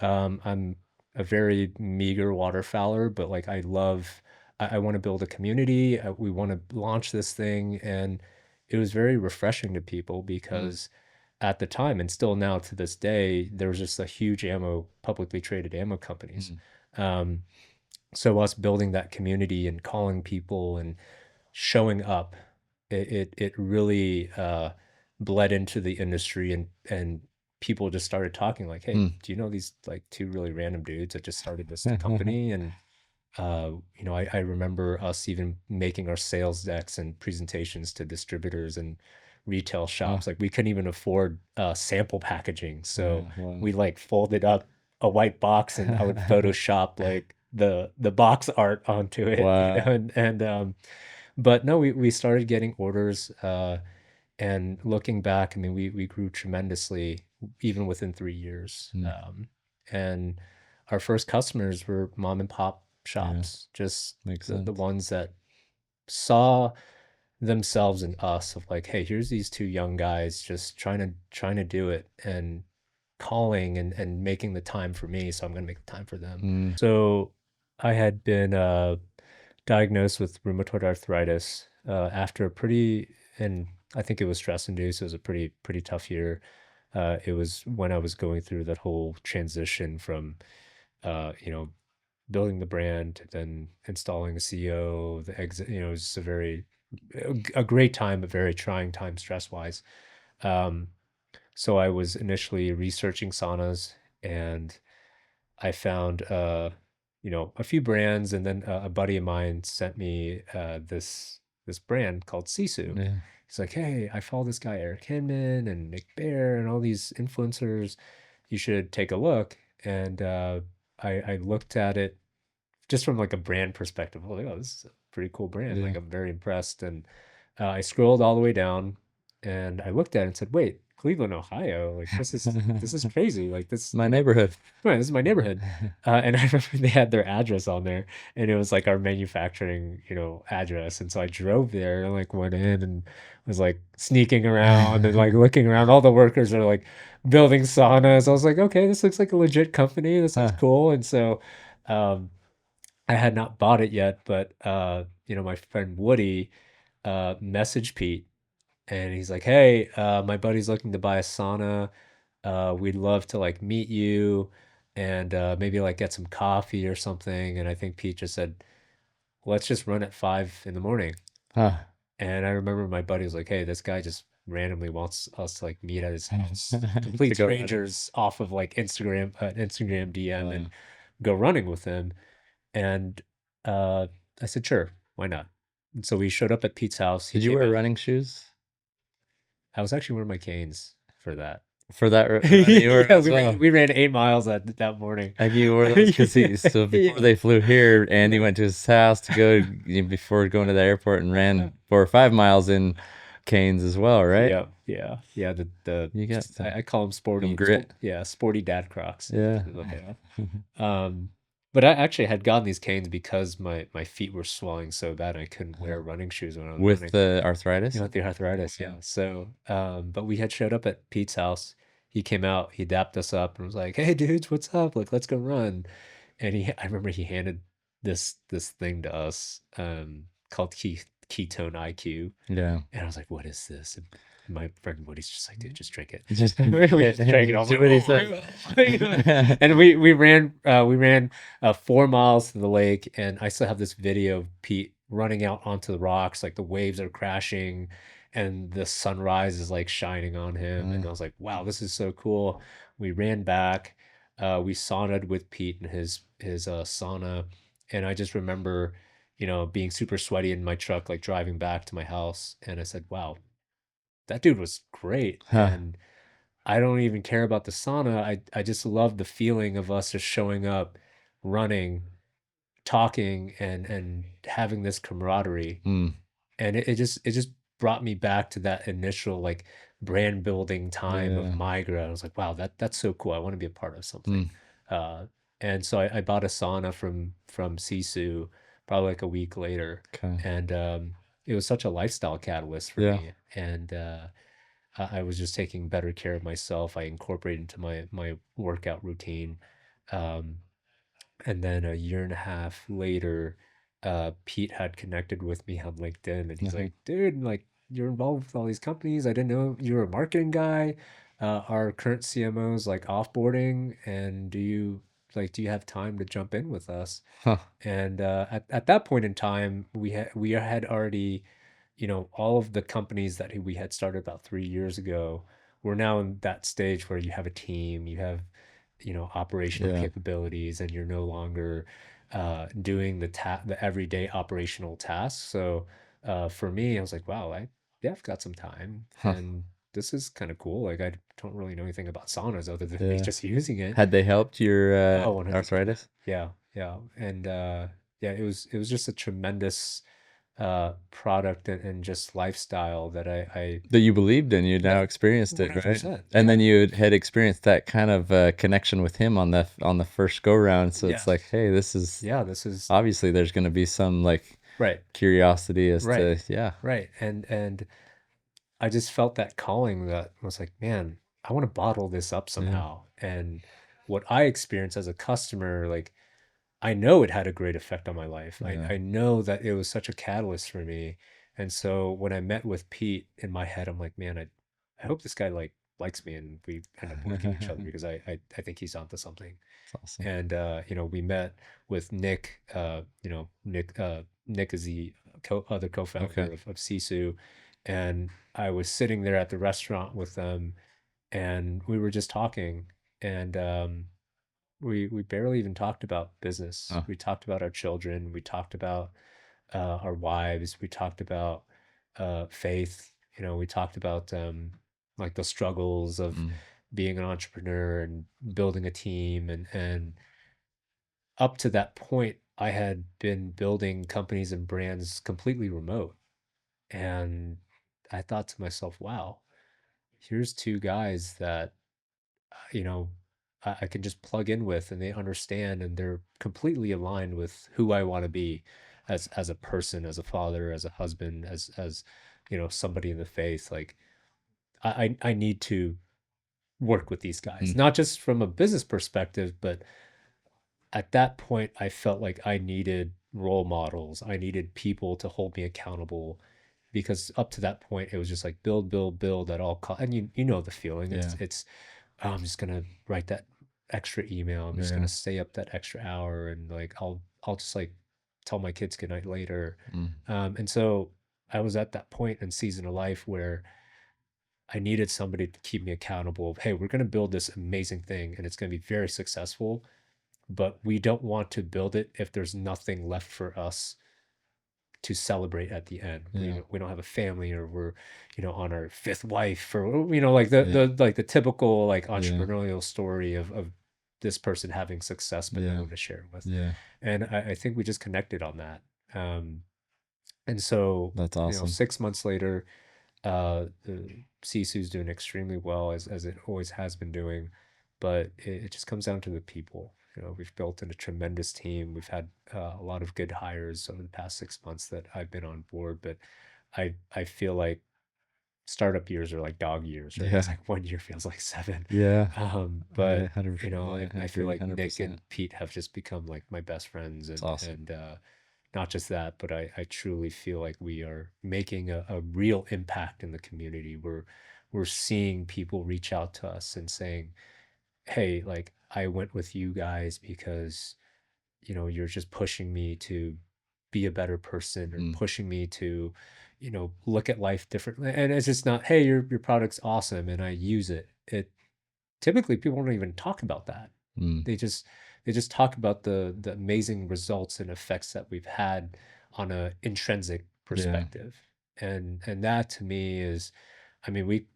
I'm a very meager waterfowler, but like I love I want to build a community. We want to launch this thing. And it was very refreshing to people Mm, because at the time, and still now to this day, there was just a huge publicly traded ammo companies. mm, Um, so us building that community and calling people and showing up, it really bled into the industry, and people just started talking like, "Hey, mm. do you know these like two really random dudes that just started this company?" And I remember us even making our sales decks and presentations to distributors and retail Huh. shops. Like we couldn't even afford sample packaging, so Yeah, wow. we like folded up a white box, and I would Photoshop like the box art onto it, Wow. and but no, we started getting orders. And looking back, I mean, we grew tremendously even within 3 years. Mm, And our first customers were mom and pop yeah, shops, just makes the sense. ones that saw themselves in us of like, hey, here's these two young guys just trying to do it and calling and making the time for me, so I'm gonna make the time for them. Mm, So I had been diagnosed with rheumatoid arthritis after a pretty, and I think it was stress induced. It was a pretty tough year. It was when I was going through that whole transition from you know, building the brand, then installing a CEO, the exit. You know, it was just a great time, but very trying time stress wise. Um, so I was initially researching saunas, and I found a few brands, and then a buddy of mine sent me this brand called Sisu. yeah. He's like, "Hey, I follow this guy Eric Hinman and Nick Bear and all these influencers. You should take a look." And I looked at it just from like a brand perspective. I was like, "Oh, this is a pretty cool brand." Yeah. Like I'm very impressed. And I scrolled all the way down, and I looked at it and said, "Wait, Cleveland, Ohio? Like this is crazy. Like this, My you know, neighborhood. right, this is my neighborhood." And I remember they had their address on there, and it was like our manufacturing, address. And so I drove there and like went in and was like sneaking around and like looking around. All the workers are like building saunas. I was like, okay, this looks like a legit company. This looks Huh. cool. And so um, I had not bought it yet, but my friend Woody messaged Pete, and he's like, "Hey, my buddy's looking to buy a sauna. We'd love to like meet you and maybe like get some coffee or something." And I think Pete just said, "Let's just run at 5 in the morning." Huh. And I remember my buddy was like, "Hey, this guy just randomly wants us to like meet at his house, To complete go running. strangers off of like Instagram DM, and Wow. go running with him." And uh, I said, "Sure, why not?" And so we showed up at Pete's house. He Did you came wear out. running shoes I was actually wearing my canes for that. for that run? You were Yeah, as we ran well. we ran 8 miles that morning. Like you wore those because Yeah, so before yeah. they flew here, Andy went to his house to go before going to the airport and ran 4 or 5 miles in canes as well, right? Yeah, yeah, yeah, the You got I call them some grit. sporty dad Crocs, Yeah. is what they are. But I actually had gotten these canes because my feet were swelling so bad I couldn't wear running shoes when I was With running. the arthritis? With the arthritis, Wow. yeah. So, but we had showed up at Pete's house. He came out, he dapped us up and was like, "Hey dudes, what's up? Like, let's go run." And I remember he handed this thing to us, called Ketone IQ. Yeah. And I was like, "What is this?" And my friend Woody's just like, "Dude, just drink it." Just We just drank it. I was do like, what he says. "Oh." And we ran 4 miles to the lake, and I still have this video of Pete running out onto the rocks, like the waves are crashing and the sunrise is like shining on him. And I was like, "Wow, this is so cool." We ran back. We saunaed with Pete in his sauna, and I just remember, being super sweaty in my truck, like driving back to my house. And I said, "Wow, that dude was great." Huh. And I don't even care about the sauna. I just love the feeling of us just showing up, running, talking, and having this camaraderie. Mm. And it just brought me back to that initial like brand building time of Yeah. Migra. I was like, wow, that's so cool. I want to be a part of something. Mm. Uh, and so I bought a sauna from Sisu probably like a week later, Okay. and it was such a lifestyle catalyst for Yeah. me. And I was just taking better care of myself. I incorporated into my workout routine. Um, and then a year and a half later, Pete had connected with me on LinkedIn, and he's Uh-huh. like, "Dude, like you're involved with all these companies. I didn't know you were a marketing guy. Our current CMO is like offboarding, and do you have time to jump in with us?" Huh. And at that point in time, we had already, all of the companies that we had started about 3 years ago, we're now in that stage where you have a team, you have, operational Yeah. capabilities, and you're no longer doing the everyday operational tasks. So for me, I was like, wow, yeah, I've got some time, Huh. and this is kind of cool. Like I don't really know anything about saunas other than me Yeah. just using it. Had they helped your Oh, 100%. arthritis Yeah, yeah. And yeah, it was just a tremendous product and just lifestyle that I that you believed in? You now that experienced it, right? 100%. And Yeah. then you had experienced that kind of connection with him on the first go round. So it's like, Yes. hey, this is Yeah, this is obviously there's going to be some like right. curiosity as Right. to yeah, Right. And I just felt that calling that was like, man, I want to bottle this up yeah, somehow. And what I experienced as a customer, like I know it had a great effect on my life. I, yeah, I know that it was such a catalyst for me. And so when I met with Pete in my head, I'm like, man, I hope this guy like likes me and we end up liking each other because I think he's onto something. it's awesome. And we met with Nick, Nick is the other Okay. co-founder of SISU. And I was sitting there at the restaurant with them and we were just talking. And we barely even talked about business. Oh, We talked about our children. We talked about our wives. We talked about faith. We talked about like the struggles of mm, being an entrepreneur and building a team. And up to that point, I had been building companies and brands completely remote. And I thought to myself, wow, here's two guys that you know, I can just plug in with and they understand and they're completely aligned with who I want to be as a person, as a father, as a husband, as somebody in the faith. Like I need to work with these guys, mm, not just from a business perspective, but at that point I felt like I needed role models. I needed people to hold me accountable because up to that point it was just like build, build, build at all costs. And you know the feeling. yeah, It's oh, I'm just gonna write that extra email. I'm just gonna yeah, stay up that extra hour and like I'll just like tell my kids goodnight later. mm, And so I was at that point in season of life where I needed somebody to keep me accountable of, hey, we're gonna build this amazing thing and it's gonna be very successful, but we don't want to build it if there's nothing left for us to celebrate at the end. We yeah, don't, we don't have a family or we're, on our fifth wife or, like the, yeah, the typical like yeah, entrepreneurial story of this person having success, but no yeah, one to share it with. yeah. And I think we just connected on that. And so, That's awesome. 6 months later, the Sisu's doing extremely well as it always has been doing, but it just comes down to the people. We've built in a tremendous team. We've had a lot of good hires over the past 6 months that I've been on board, but I feel like startup years are like dog years, right? It's Yeah, like 1 year feels like seven. yeah. But I I feel agree like Nick 100%. and Pete have just become like my best friends, It's and awesome. not just that, but I truly feel like we are making a real impact in the community. We're seeing people reach out to us and saying, hey, like I went with you guys because you're just pushing me to be a better person or Mm, pushing me to look at life differently. And it's just not, hey, your product's awesome and I use it. It typically people don't even talk about that. mm, They just talk about the amazing results and effects that we've had on a intrinsic yeah. perspective. And that to me is, I mean,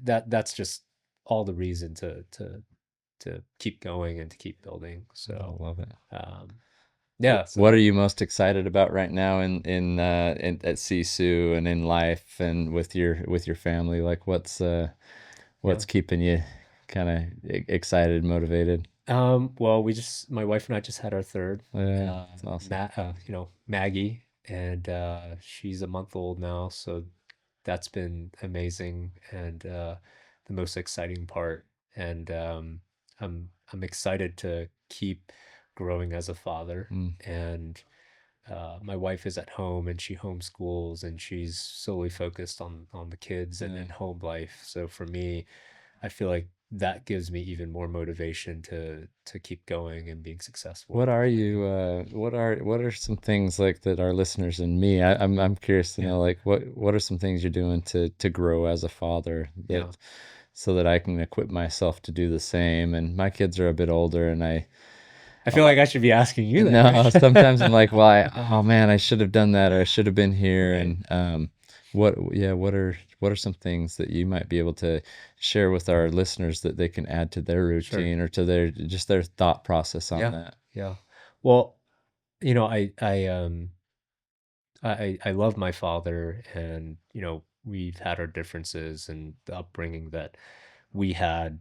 that's just all the reason to keep going and to keep building. I So love it. um yeah, so What are that you most excited about right now at Sisu and in life and with your family? Like yeah. what's keeping you kind of excited, motivated? Well, my wife and I just had our third, Yeah, it's awesome. Maggie, and she's a month old now, so that's been amazing and the most exciting part. And I'm excited to keep growing as a father. Mm, And my wife is at home and she homeschools and she's solely focused on the kids Yeah. and home life. So for me, I feel like that gives me even more motivation to keep going and being successful What with are everything. you what are some things like that our listeners and me, I'm curious to Yeah, know, like what are some things you're doing to grow as a father, yeah. that so that I can equip myself to do the same. And my kids are a bit older, and I feel like I should be asking you that no, question. sometimes I'm like, well, oh man, I should have done that, or I should have been here. Right. And yeah, what are some things that you might be able to share with our listeners that they can add to their Sure. routine or to their just their thought process on Yeah. that? Yeah. Well, you know, I love my father, and we've had our differences and the upbringing that we had.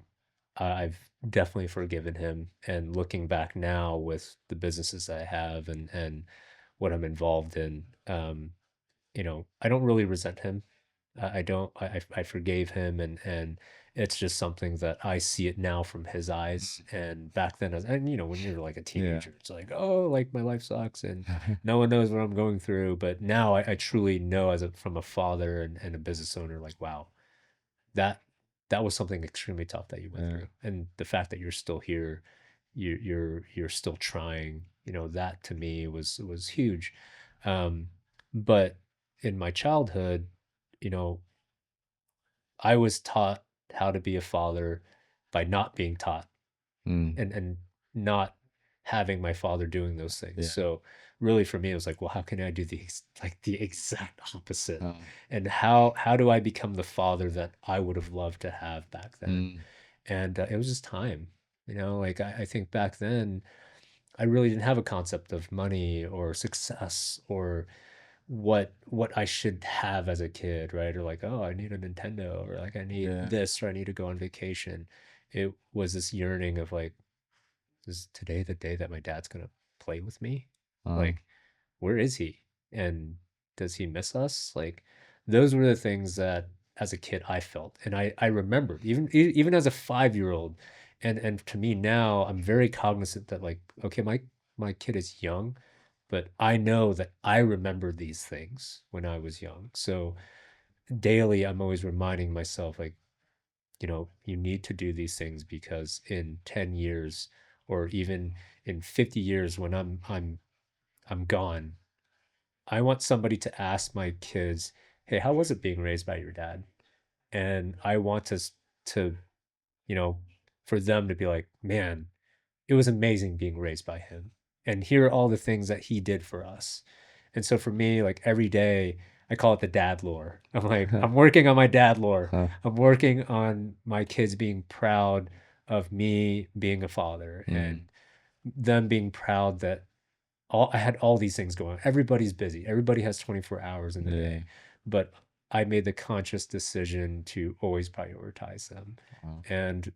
I've definitely forgiven him, and looking back now with the businesses I have and what I'm involved in, I don't really resent him. I don't. I forgave him, and it's just something that I see it now from his eyes. And back then, and when you're like a Yeah. teenager, it's like, oh, like my life sucks, and no one knows what I'm going through. But now I truly know, from a father and a business owner, like, wow, that that was something extremely tough that you went Yeah. through, and the fact that you're still here, you're still trying. That to me was huge. Um, but in my childhood, you know, I was taught how to be a father by not being taught, Mm. and not having my father doing those things. Yeah. So really for me, it was like, well, how can I do the exact opposite? Oh. And how do I become the father that I would have loved to have back then? Mm. And it was just time. Like I think back then I really didn't have a concept of money or success or what I should have as a kid, right? Or like, oh, I need a Nintendo, or like I need Yeah. this, or I need to go on vacation. It was this yearning of like, is today the day that my dad's gonna play with me? Um, Like, where is he? And does he miss us? Like, those were the things that as a kid I felt, and I remembered even as a 5-year old, and to me now I'm very cognizant that like, okay, my kid is young, but I know that I remember these things when I was young. So daily I'm always reminding myself like, you need to do these things because in 10 years or even in 50 years when I'm gone, I want somebody to ask my kids, "Hey, how was it being raised by your dad?" And I want to, you know, for them to be like, "Man, it was amazing being raised by him." And hear all the things that he did for us. And so for me, like every day, I call it the dad lore. I'm like, I'm working on my dad lore. huh. I'm working on my kids being proud of me being a father, Mm. and them being proud that I had all these things going on. Everybody's busy. Everybody has 24 hours in the Yeah. day, but I made the conscious decision to always prioritize them. Wow. And,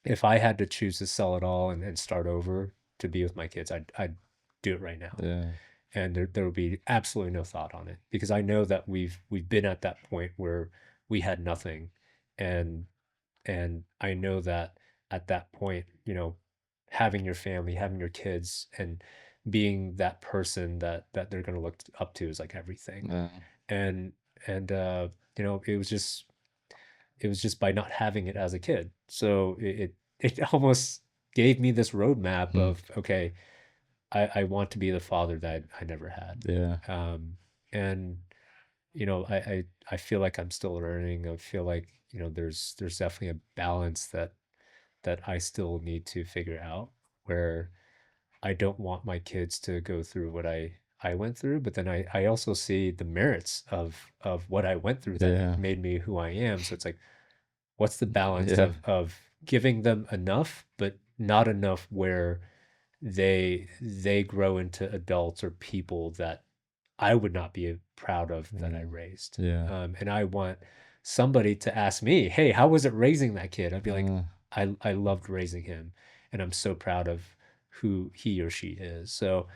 if I had to choose to sell it all and start over to be with my kids, I'd do it right now. Yeah. And there would be absolutely no thought on it because I know that we've been at that point where we had nothing. And I know that at that point, having your family, having your kids, and being that person that they're going to look up to is like everything. Yeah. And it was just by not having it as a kid. So it almost gave me this roadmap Mm. of, okay, I want to be the father that I never had. Yeah. And I feel like I'm still learning. I feel like there's definitely a balance that I still need to figure out, where I don't want my kids to go through what I went through, but then I also see the merits of what I went through that Yeah. made me who I am. So it's like, what's the balance Yeah. of giving them enough, but not enough where they grow into adults or people that I would not be proud of that I Yeah. raised. Yeah. And I want somebody to ask me, "Hey, how was it raising that kid?" I'd be like, Uh, I loved raising him, and I'm so proud of who he or she is." So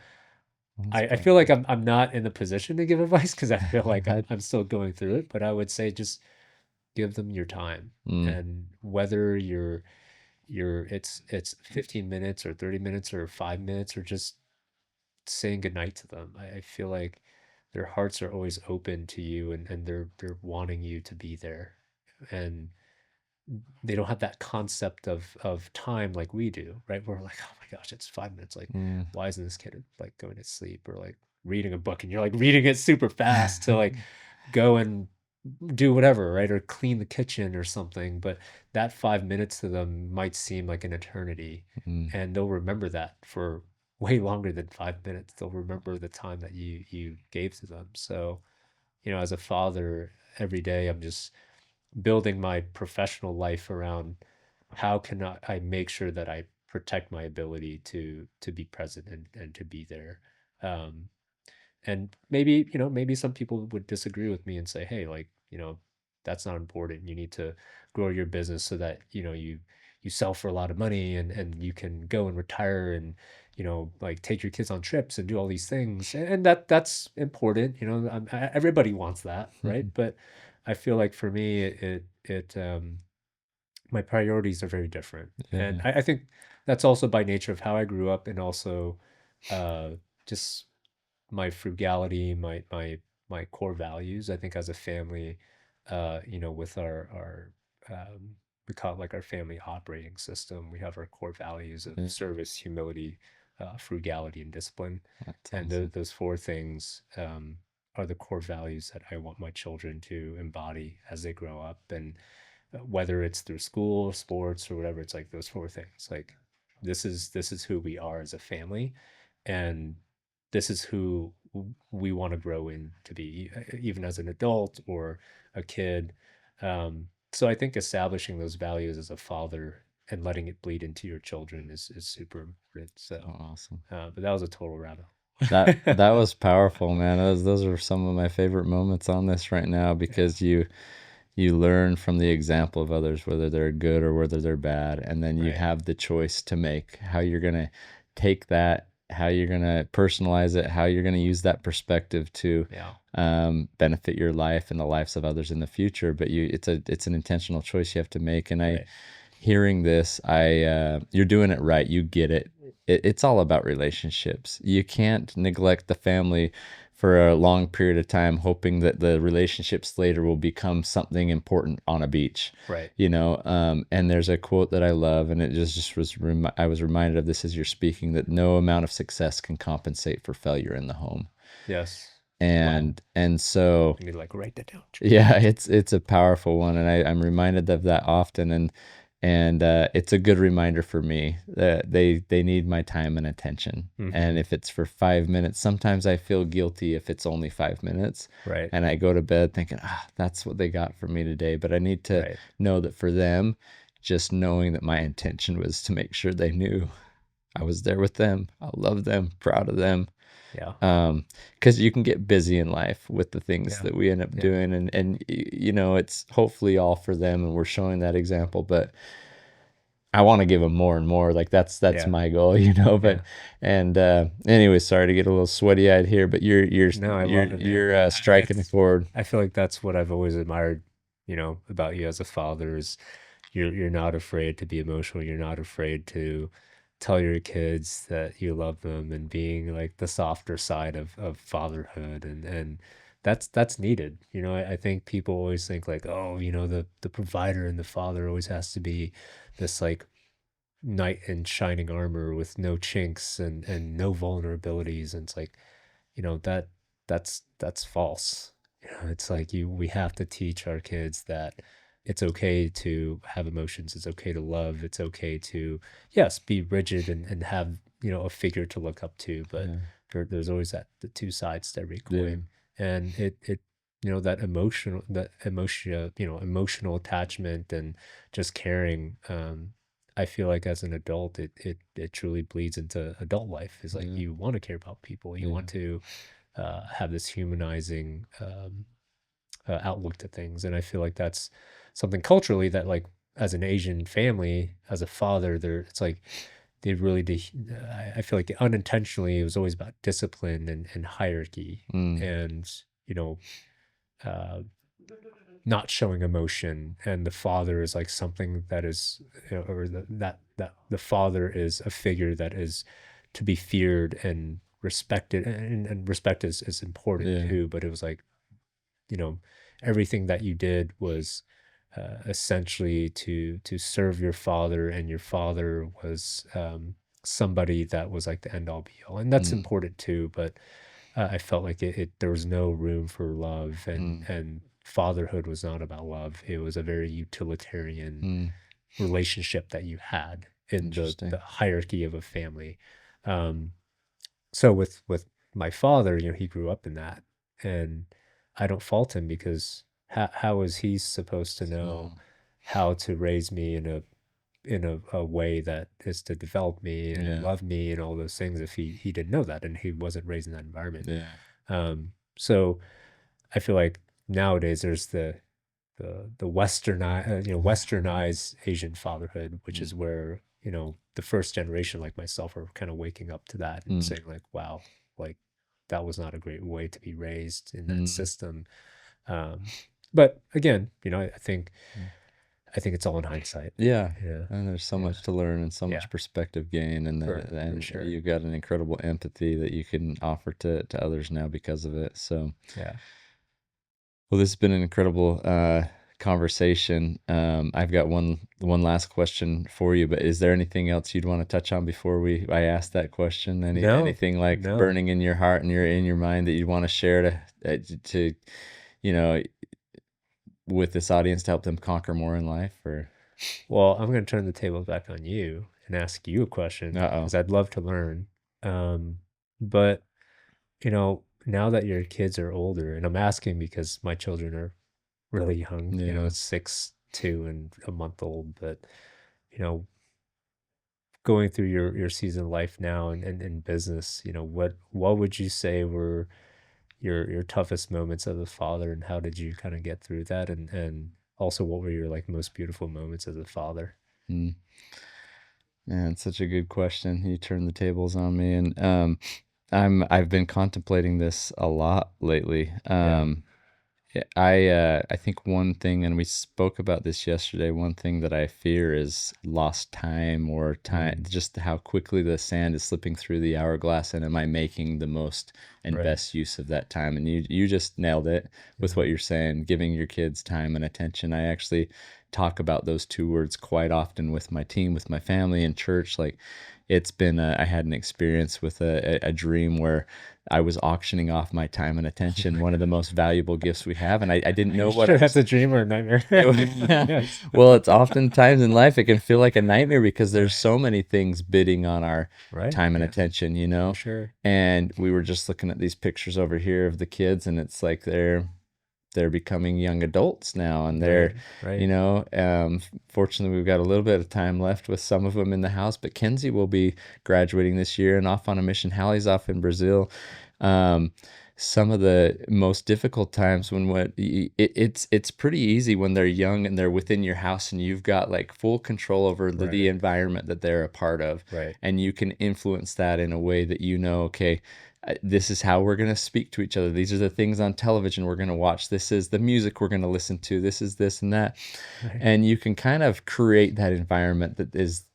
that's I feel like powerful. I'm not in the position to give advice because I feel like I'm I, I'm still going through it. But I would say just give them your time, mm. and whether it's 15 minutes or 30 minutes or 5 minutes or just saying goodnight to them. I feel like their hearts are always open to you, and they're wanting you to be there. And they don't have that concept of time like we do, right? We're like, oh my gosh, it's 5 minutes. Like, Mm. why isn't this kid like going to sleep, or like reading a book, and you're like reading it super fast to like go and do whatever, right? Or clean the kitchen or something. But that 5 minutes to them might seem like an eternity. Mm. And they'll remember that for way longer than 5 minutes. They'll remember the time that you gave to them. So, as a father, every day I'm just building my professional life around how can I make sure that I protect my ability to be present and to be there. Um, and maybe, maybe some people would disagree with me and say, hey, like, that's not important. You need to grow your business so that, you sell for a lot of money, and you can go and retire and, like take your kids on trips and do all these things. And that's important. Everybody wants that, right? But I feel like for me, my priorities are very different. And Yeah. I think that's also by nature of how I grew up, and also uh, just my frugality, my core values. I think as a family, with our we call it like our family operating system. We have our core values of Yeah. service, humility, frugality, and discipline. That's And awesome. those four things are the core values that I want my children to embody as they grow up. And whether it's through school, sports, or whatever, it's like those four things. Like, this is who we are as a family, and this is who we want to grow in to be, even as an adult or a kid. So I think establishing those values as a father and letting it bleed into your children is super important. So So, awesome. but that was a total rabbit That hole. was powerful, man. Those are some of my favorite moments on this right now, Yeah, because you learn from the example of others, whether they're good or whether they're bad, and then you right. have the choice to make how you're gonna take that, how you're gonna personalize it, how you're gonna use that perspective to Yeah, benefit your life and the lives of others in the future. But it's an intentional choice you have to make. And right. hearing this, you're doing it right. You get it. It's all about relationships. You can't neglect the family for a long period of time, hoping that the relationships later will become something important on a beach. Right. And there's a quote that I love, and it just I was reminded of this as you're speaking, that no amount of success can compensate for failure in the home. Yes. Wow. And so I need to like write that down. yeah, it's a powerful one, and I'm reminded of that often, and it's a good reminder for me that they need my time and attention. And Mm-hmm. if it's for 5 minutes, sometimes I feel guilty if it's only 5 minutes, Right. and I go to bed thinking, that's what they got from me today. But I need to Right. know that for them, just knowing that my intention was to make sure they knew I was there with them, I love them, proud of them, Yeah. because you can get busy in life with the things Yeah. that we end up Yeah. doing, and it's hopefully all for them, and we're showing that example. But I want to give them more and more. Like that's Yeah. my goal. But Yeah. and anyway, sorry to get a little sweaty eyed here, but No, I love it, man. striking a chord. I feel like that's what I've always admired, about you as a father is you're not afraid to be emotional. You're not afraid to tell your kids that you love them, and being like the softer side of fatherhood, and that's needed. I think people always think like, oh, the provider and the father always has to be this like knight in shining armor with no chinks and no vulnerabilities. And it's like, that's false. It's like we have to teach our kids that it's okay to have emotions, it's okay to love, it's okay to, yes, be rigid and have, a figure to look up to. But Yeah, there's always the two sides to every yeah, coin. And it emotional attachment and just caring. I feel like as an adult, it truly bleeds into adult life. Is like yeah, you want to care about people, you yeah. want to have this humanizing outlook to things. And I feel like that's something culturally that, like, as an Asian family, as a father, it's like they really, I feel like unintentionally it was always about discipline and hierarchy, Mm, and, you know, uh, not showing emotion. And the father is like something that is, or that the father is a figure that is to be feared and respected, and respect is important Yeah. too, but it was like, you know, everything that you did was essentially to serve your father, and your father was somebody that was like the end all be all, and that's Mm, important too. But I felt like there was no room for love, mm, and fatherhood was not about love. It was a very utilitarian mm. relationship that you had in the Interesting. hierarchy of a family. Um, so with my father, he grew up in that, and I don't fault him, because how is he supposed to know So, how to raise me in a way that is to develop me and yeah, love me and all those things, if he didn't know that, and he wasn't raised in that environment. yeah. So I feel like nowadays there's the westernized Asian fatherhood, which Mm, is where, the first generation like myself are kind of waking up to that and mm, saying like, wow, like that was not a great way to be raised in that mm, system. Um, but again, mm. I think it's all in hindsight. Yeah, Yeah. and there's so Yeah. much to learn and so Yeah. much perspective gain, and For and sure. you've got an incredible empathy that you can offer to others now because of it. So, Yeah. well, this has been an incredible conversation. I've got one last question for you, but is there anything else you'd want to touch on before I ask that question? No, Anything like no. burning in your heart and in your mind that you'd want to share to you know with this audience to help them conquer more in life? Or Well, I'm going to turn the table back on you and ask you a question, uh-oh. because I'd love to learn. But now that your kids are older, and I'm asking because my children are really young, Yeah. 6, 2, and a month old, but you know, going through your season of life now, and in business, what would you say were your toughest moments as a father, and how did you kind of get through that? And also, what were your like most beautiful moments as a father? Mm. Man, it's such a good question. You turned the tables on me, and I've been contemplating this a lot lately. Yeah. Yeah, I think one thing, and we spoke about this yesterday, one thing that I fear is lost time, or time, Mm, just how quickly the sand is slipping through the hourglass, and am I making the most and right. best use of that time? And you just nailed it with what Mhm. you're saying, giving your kids time and attention. I actually talk about those two words quite often with my team, with my family in church. Like, I had an experience with a dream where I was auctioning off my time and attention, one of the most valuable gifts we have. And I didn't Are you know what sure I that's was. a dream or a nightmare? Yes. Well, it's oftentimes in life, it can feel like a nightmare because there's Right. so many things bidding on our Right. time and Yeah, attention, for sure. And we were just looking at these pictures over here of the kids, and it's like they're becoming young adults now, and Right. they're Right. you know fortunately we've got a little bit of time left with some of them in the house, but Kenzie will be graduating this year and off on a mission. Hallie's off in Brazil. um, some of the most difficult times when it's pretty easy when they're young and they're within your house and you've got like full control over the Right. environment that they're a part of, Right. and you can influence that in a way that okay, this is how we're going to speak to each other. These are the things on television we're going to watch. This is the music we're going to listen to. This is this and that. Right. And you can kind of create that environment that is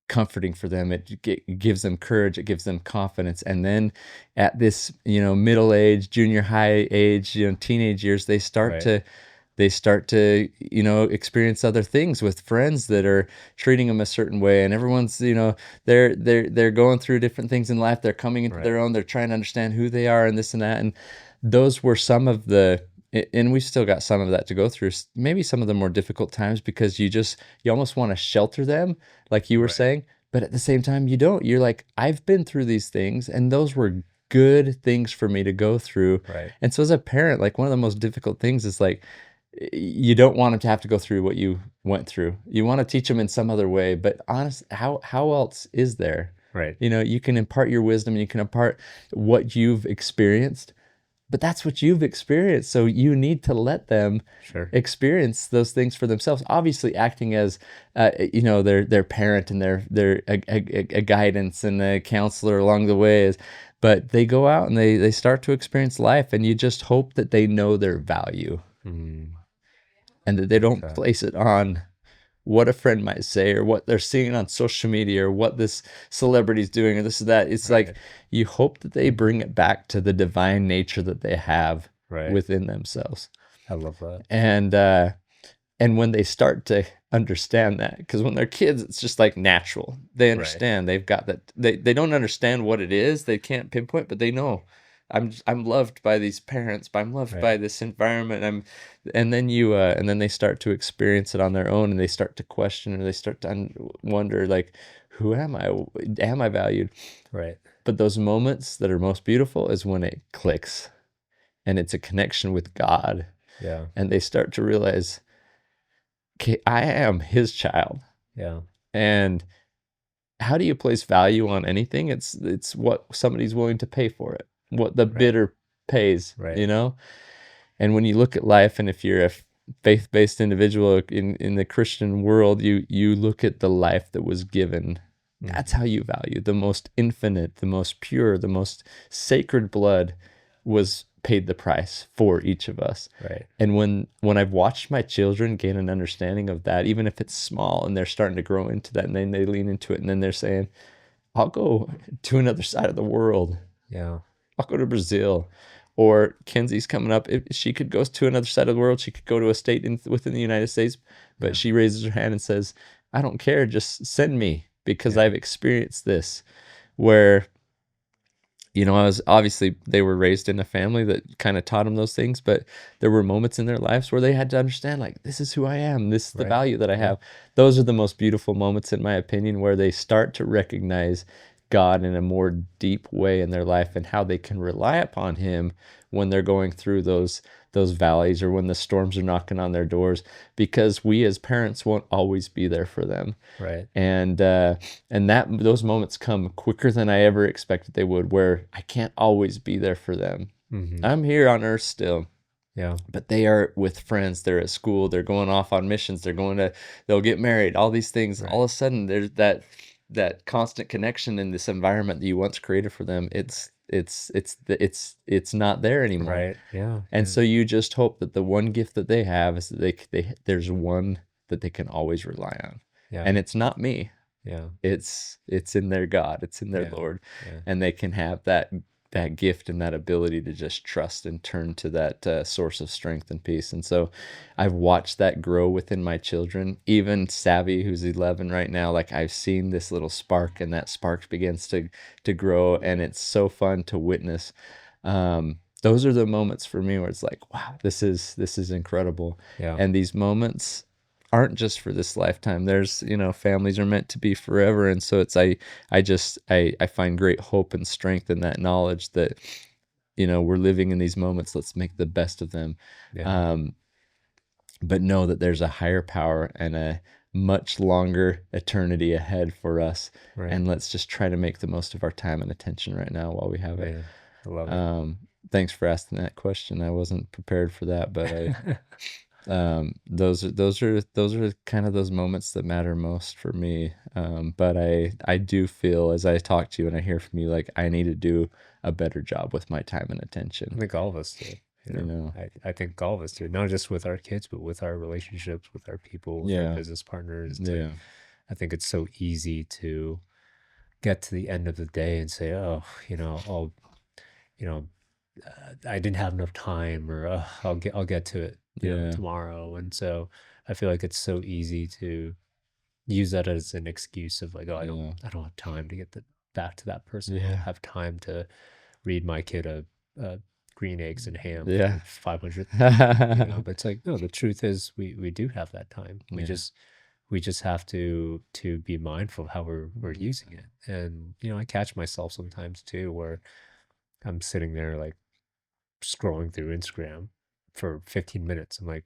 comforting for them. It gives them courage. It gives them confidence. And then at this, middle age, junior high age, teenage years, Right. they start to experience other things with friends that are treating them a certain way, and everyone's they're going through different things in life. They're coming into Right. their own. They're trying to understand who they are and this and that. And those were some of the and we still got some of that to go through. Maybe some of the more difficult times, because you almost want to shelter them, like you were Right. saying, but at the same time you don't. You're like, I've been through these things, and those were good things for me to go through. Right. And so as a parent, like, one of the most difficult things is like, you don't want them to have to go through what you went through. You want to teach them in some other way, but honest, how else is there? Right. You can impart your wisdom, you can impart what you've experienced, but that's what you've experienced. So you need to let them Sure. experience those things for themselves. Obviously, acting as their parent and their a guidance and a counselor along the way is. But they go out and they start to experience life, and you just hope that they know their value Mm, and that they like don't that. place it on what a friend might say or what they're seeing on social media or what this celebrity's doing or this or that. It's like Right. you hope that they bring it back to the divine nature that they have Right. within themselves. I love that. And when they start to understand that, because when they're kids, it's just like natural. They Right. understand. They've got that. They don't understand what it is. They can't pinpoint, but they know. I'm loved by these parents, but I'm loved Right. by this environment. And then they start to experience it on their own, and they start to question, or they start to wonder, like, who am I? Am I valued? Right. But those moments that are most beautiful is when it clicks, and it's a connection with God, Yeah. and they start to realize, okay, I am His child, Yeah. and how do you place value on anything? It's what somebody's willing to pay for it, what the Right. bidder pays, Right. you know? And when you look at life, and if you're a faith-based individual in the Christian world, you look at the life that was given. That's Hmm. how you value the most infinite, the most pure, the most sacred blood was paid the price for each of us. Right. And when I've watched my children gain an understanding of that, even if it's small, and they're starting to grow into that, and then they lean into it, and then they're saying, I'll go to another side of the world. Yeah. I'll go to Brazil. Or Kenzie's coming up. If she could go to another side of the world, she could go to a state within the United States, but Yeah. she raises her hand and says, I don't care, just send me, because Yeah. I've experienced this. Where, I was obviously, they were raised in a family that kind of taught them those things, but there were moments in their lives where they had to understand, like, this is who I am, this is the Right. value that I Yeah. have. Those are the most beautiful moments, in my opinion, where they start to recognize God in a more deep way in their life, and how they can rely upon Him when they're going through those valleys, or when the storms are knocking on their doors, because we as parents won't always be there for them. Right. And that those moments come quicker than I ever expected they would, where I can't always be there for them. Hmm. I'm here on earth still, Yeah. but they are with friends, they're at school, they're going off on missions, they'll get married, all these things. Right. All of a sudden there's that constant connection in this environment that you once created for them. It's not there anymore. Right. Yeah. And Yeah. so you just hope that the one gift that they have is that there's one that they can always rely on. Yeah. And it's not me. Yeah. It's in their God, it's in their Yeah. Lord, Yeah. and they can have that gift and that ability to just trust and turn to that source of strength and peace. And so I've watched that grow within my children. Even Savvy, who's 11 right now, like, I've seen this little spark, and that spark begins to grow, and it's so fun to witness. Those are the moments for me where it's like, wow, this is incredible. Yeah. And these moments aren't just for this lifetime. There's, families are meant to be forever. And so I find great hope and strength in that knowledge that, we're living in these moments. Let's make the best of them. Yeah. Um, but know that there's a higher power and a much longer eternity ahead for us. Right. And let's just try to make the most of our time and attention right now while we have it. Man, I love it. Thanks for asking that question. I wasn't prepared for that, but those are kind of those moments that matter most for me. But I do feel, as I talk to you and I hear from you, like, I need to do a better job with my time and I attention. think all of us do. You know, I think all of us do, not just with our kids, but with our relationships, with our people, with our yeah, business partners. yeah, I think it's so easy to get to the end of the day and say, oh, I'll, you know, I didn't have enough time, or I'll get to it, yeah, tomorrow. And so I feel like it's so easy to use that as an excuse of, like, oh, yeah, I don't have time to get back to that person. I don't yeah, have time to read my kid a green eggs and ham for yeah. the 500th time, but it's like, no, the truth is we do have that time. Yeah, We just have to be mindful of how we're using it. And I catch myself sometimes too, where I'm sitting there, like, scrolling through Instagram for 15 minutes. I'm like,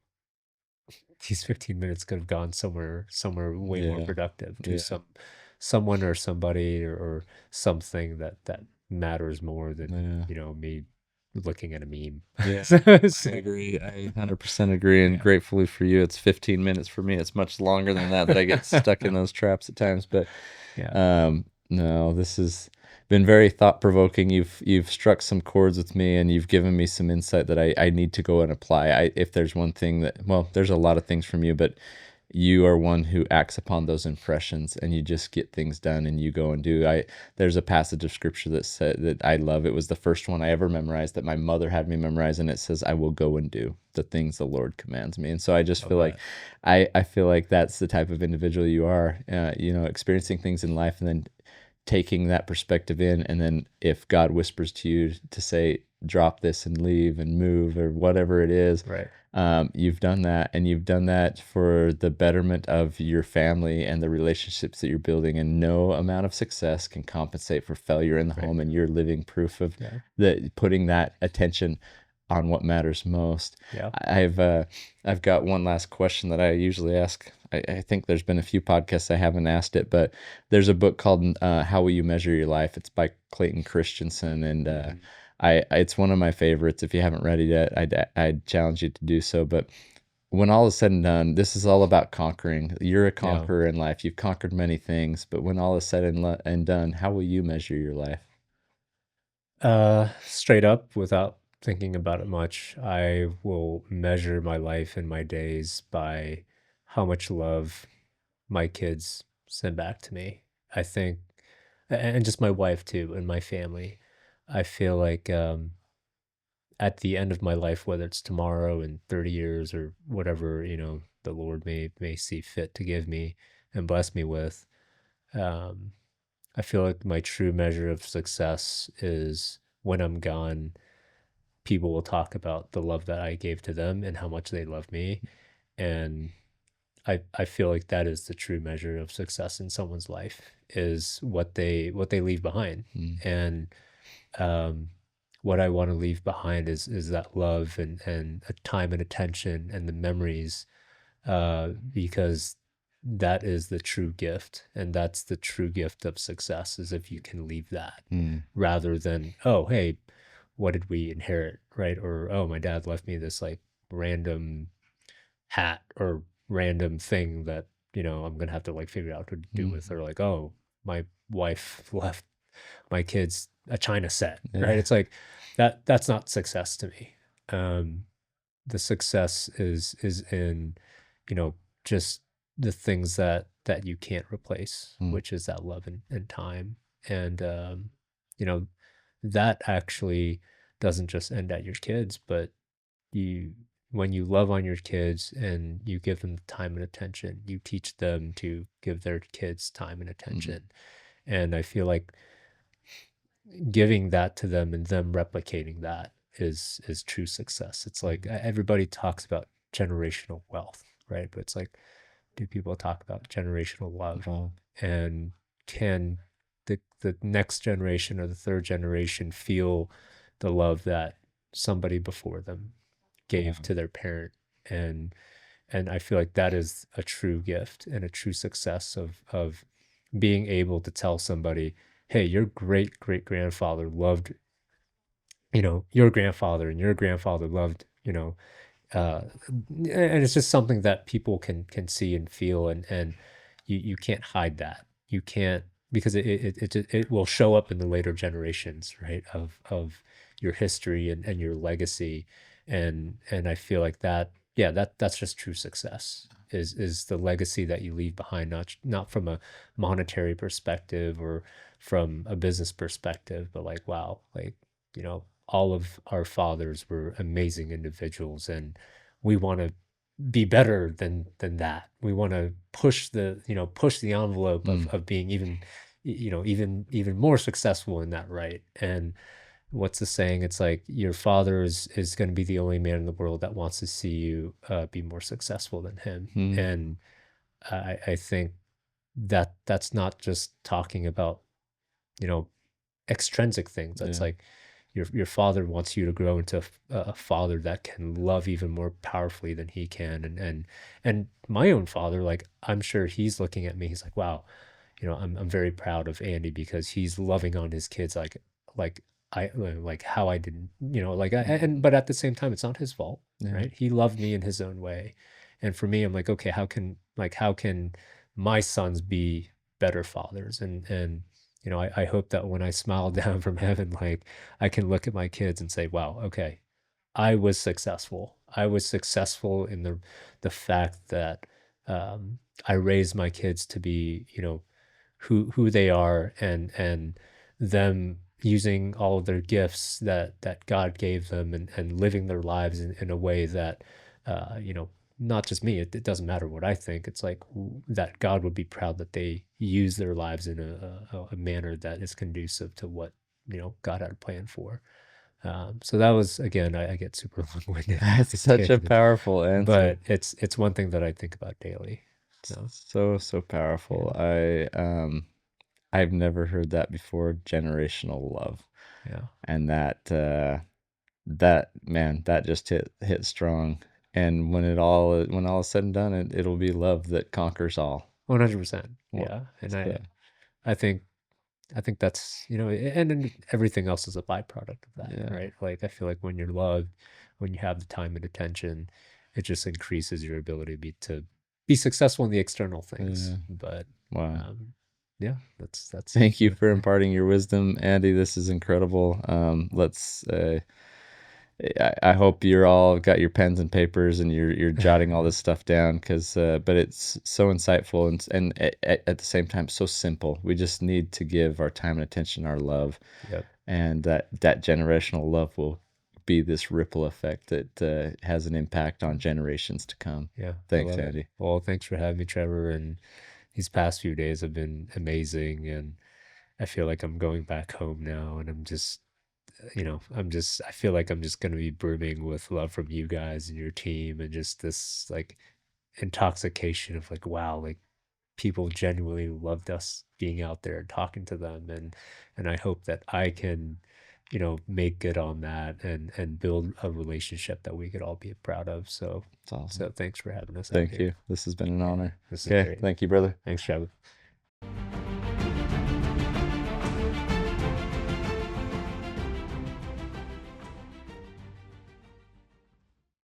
these 15 minutes could have gone somewhere way more yeah, productive, to yeah, someone or somebody, or something that matters more than yeah. me looking at a meme. Yeah, I So, agree. I 100% agree, and yeah. gratefully for you, it's 15 minutes. For me, it's much longer than that I get stuck in those traps at times. But Yeah. no, this has been very thought-provoking. You've struck some chords with me, and you've given me some insight that I need to go and apply. If there's one thing that, well, there's a lot of things from you, but you are one who acts upon those impressions and you just get things done and you go and do. There's a passage of scripture that said that I love. It was the first one I ever memorized that my mother had me memorize, and it says, I will go and do the things the Lord commands me. And so I just Love feel like that. I feel like that's the type of individual you are, experiencing things in life and then taking that perspective in. And then if God whispers to you to say, drop this and leave and move or whatever it is, Right. you've done that, and you've done that for the betterment of your family and the relationships that you're building. And no amount of success can compensate for failure in the Right. home. And you're living proof of Yeah. that, putting that attention on what matters most. Yeah. I've got one last question that I usually ask. I think there's been a few podcasts I haven't asked it, but there's a book called How Will You Measure Your Life? It's by Clayton Christensen, and Mhm. it's one of my favorites. If you haven't read it yet, I'd challenge you to do so. But when all is said and done, this is all about conquering. You're a Yeah. conqueror in life. You've conquered many things, but when all is said and done, how will you measure your life? Straight up, without thinking about it much, I will measure my life and my days by how much love my kids send back to me. I think, and just my wife too, and my family. I feel like at the end of my life, whether it's tomorrow in 30 years or whatever, the Lord may see fit to give me and bless me with, um, I feel like my true measure of success is when I'm gone, people will talk about the love that I gave to them and how much they love me. And I feel like that is the true measure of success in someone's life is what they leave behind. Mm, And um, what I want to leave behind is that love and a time and attention and the memories, because that is the true gift, and that's the true gift of success is if you can leave that mm, rather than, oh, hey, what did we inherit, right? Or, oh, my dad left me this like random hat or random thing that, I'm gonna have to like figure out what to do with, mm, or like, oh, my wife left my kids a China set, right? yeah. It's like that's not success to me. Um, the success is in, you know, just the things that you can't replace, Mm, which is that love and time. And you know, that actually doesn't just end at your kids, but you when you love on your kids and you give them the time and attention, you teach them to give their kids time and mm, attention. And I feel like giving that to them and them replicating that is true success. It's like mm. everybody talks about generational wealth, right? But it's like, do people talk about generational love? Wow. And can the next generation or the third generation feel the love that somebody before them Yeah. gave to their parent? And I feel like that is a true gift and a true success of being able to tell somebody, hey, your great great grandfather loved, your grandfather, and your grandfather loved, and it's just something that people can see and feel, and you can't hide that. You can't, because it will show up in the later generations, right? Of your history and your legacy, and I feel like that, yeah, that's just true success. Is the legacy that you leave behind, not from a monetary perspective or from a business perspective, but like, wow, like, all of our fathers were amazing individuals, and we want to be better than that. We want to push the envelope of Mm, of being even more successful in that, right? And what's the saying? It's like your father is going to be the only man in the world that wants to see you be more successful than him. mm, And I think that's not just talking about, you know extrinsic things. That's yeah. like your father wants you to grow into a father that can love even more powerfully than he can. And my own father, like, I'm sure he's looking at me. He's like, wow, I'm very proud of Andy because he's loving on his kids like like how I didn't, like, Mm, but at the same time, it's not his fault, yeah. right? He loved me in his own way. And for me, I'm like, okay, how can my sons be better fathers? And I hope that when I smile down from heaven, like, I can look at my kids and say, wow, okay, I was successful. I was successful in the fact that I raise my kids to be, who they are, and them using all of their gifts that God gave them, and living their lives in a way that, not just me, it doesn't matter what I think. It's like that God would be proud that they use their lives in a manner that is conducive to what, God had a plan for. So that was, again, I get super long-winded with That's this such a tangent, powerful answer. but it's one thing that I think about daily. So So, so yeah, powerful. I've never heard that before, generational love. yeah, And that man, that just hit strong. And when all is said and done, it'll be love that conquers all. 100%. Well, Yeah, and so, I think I think that's, and then everything else is a byproduct of that, yeah, right? Like I feel like when you're loved, when you have the time and attention, it just increases your ability to be successful in the external things. yeah. But Wow. um, yeah, that's Thank you what for imparting your wisdom, Andy. This is incredible. I hope you're all got your pens and papers and you're jotting all this stuff down because but it's so insightful and at the same time so simple. We just need to give our time and attention, our love, Yep. and that generational love will be this ripple effect that has an impact on generations to come. Yeah, I Thanks, love it. Andy. Well, thanks for having me, Trevor. And these past few days have been amazing. And I feel like I'm going back home now. And I'm just, I feel like I'm just going to be brimming with love from you guys and your team, and just this like intoxication of like, wow, like people genuinely loved us being out there and talking to them. And I hope that I can, make good on that, and build a relationship that we could all be proud of. So It's awesome. so thanks for having us out Thank here. you. This has been an Yeah, honor. this is Okay. great. Thank you, brother. Thanks, Trevor.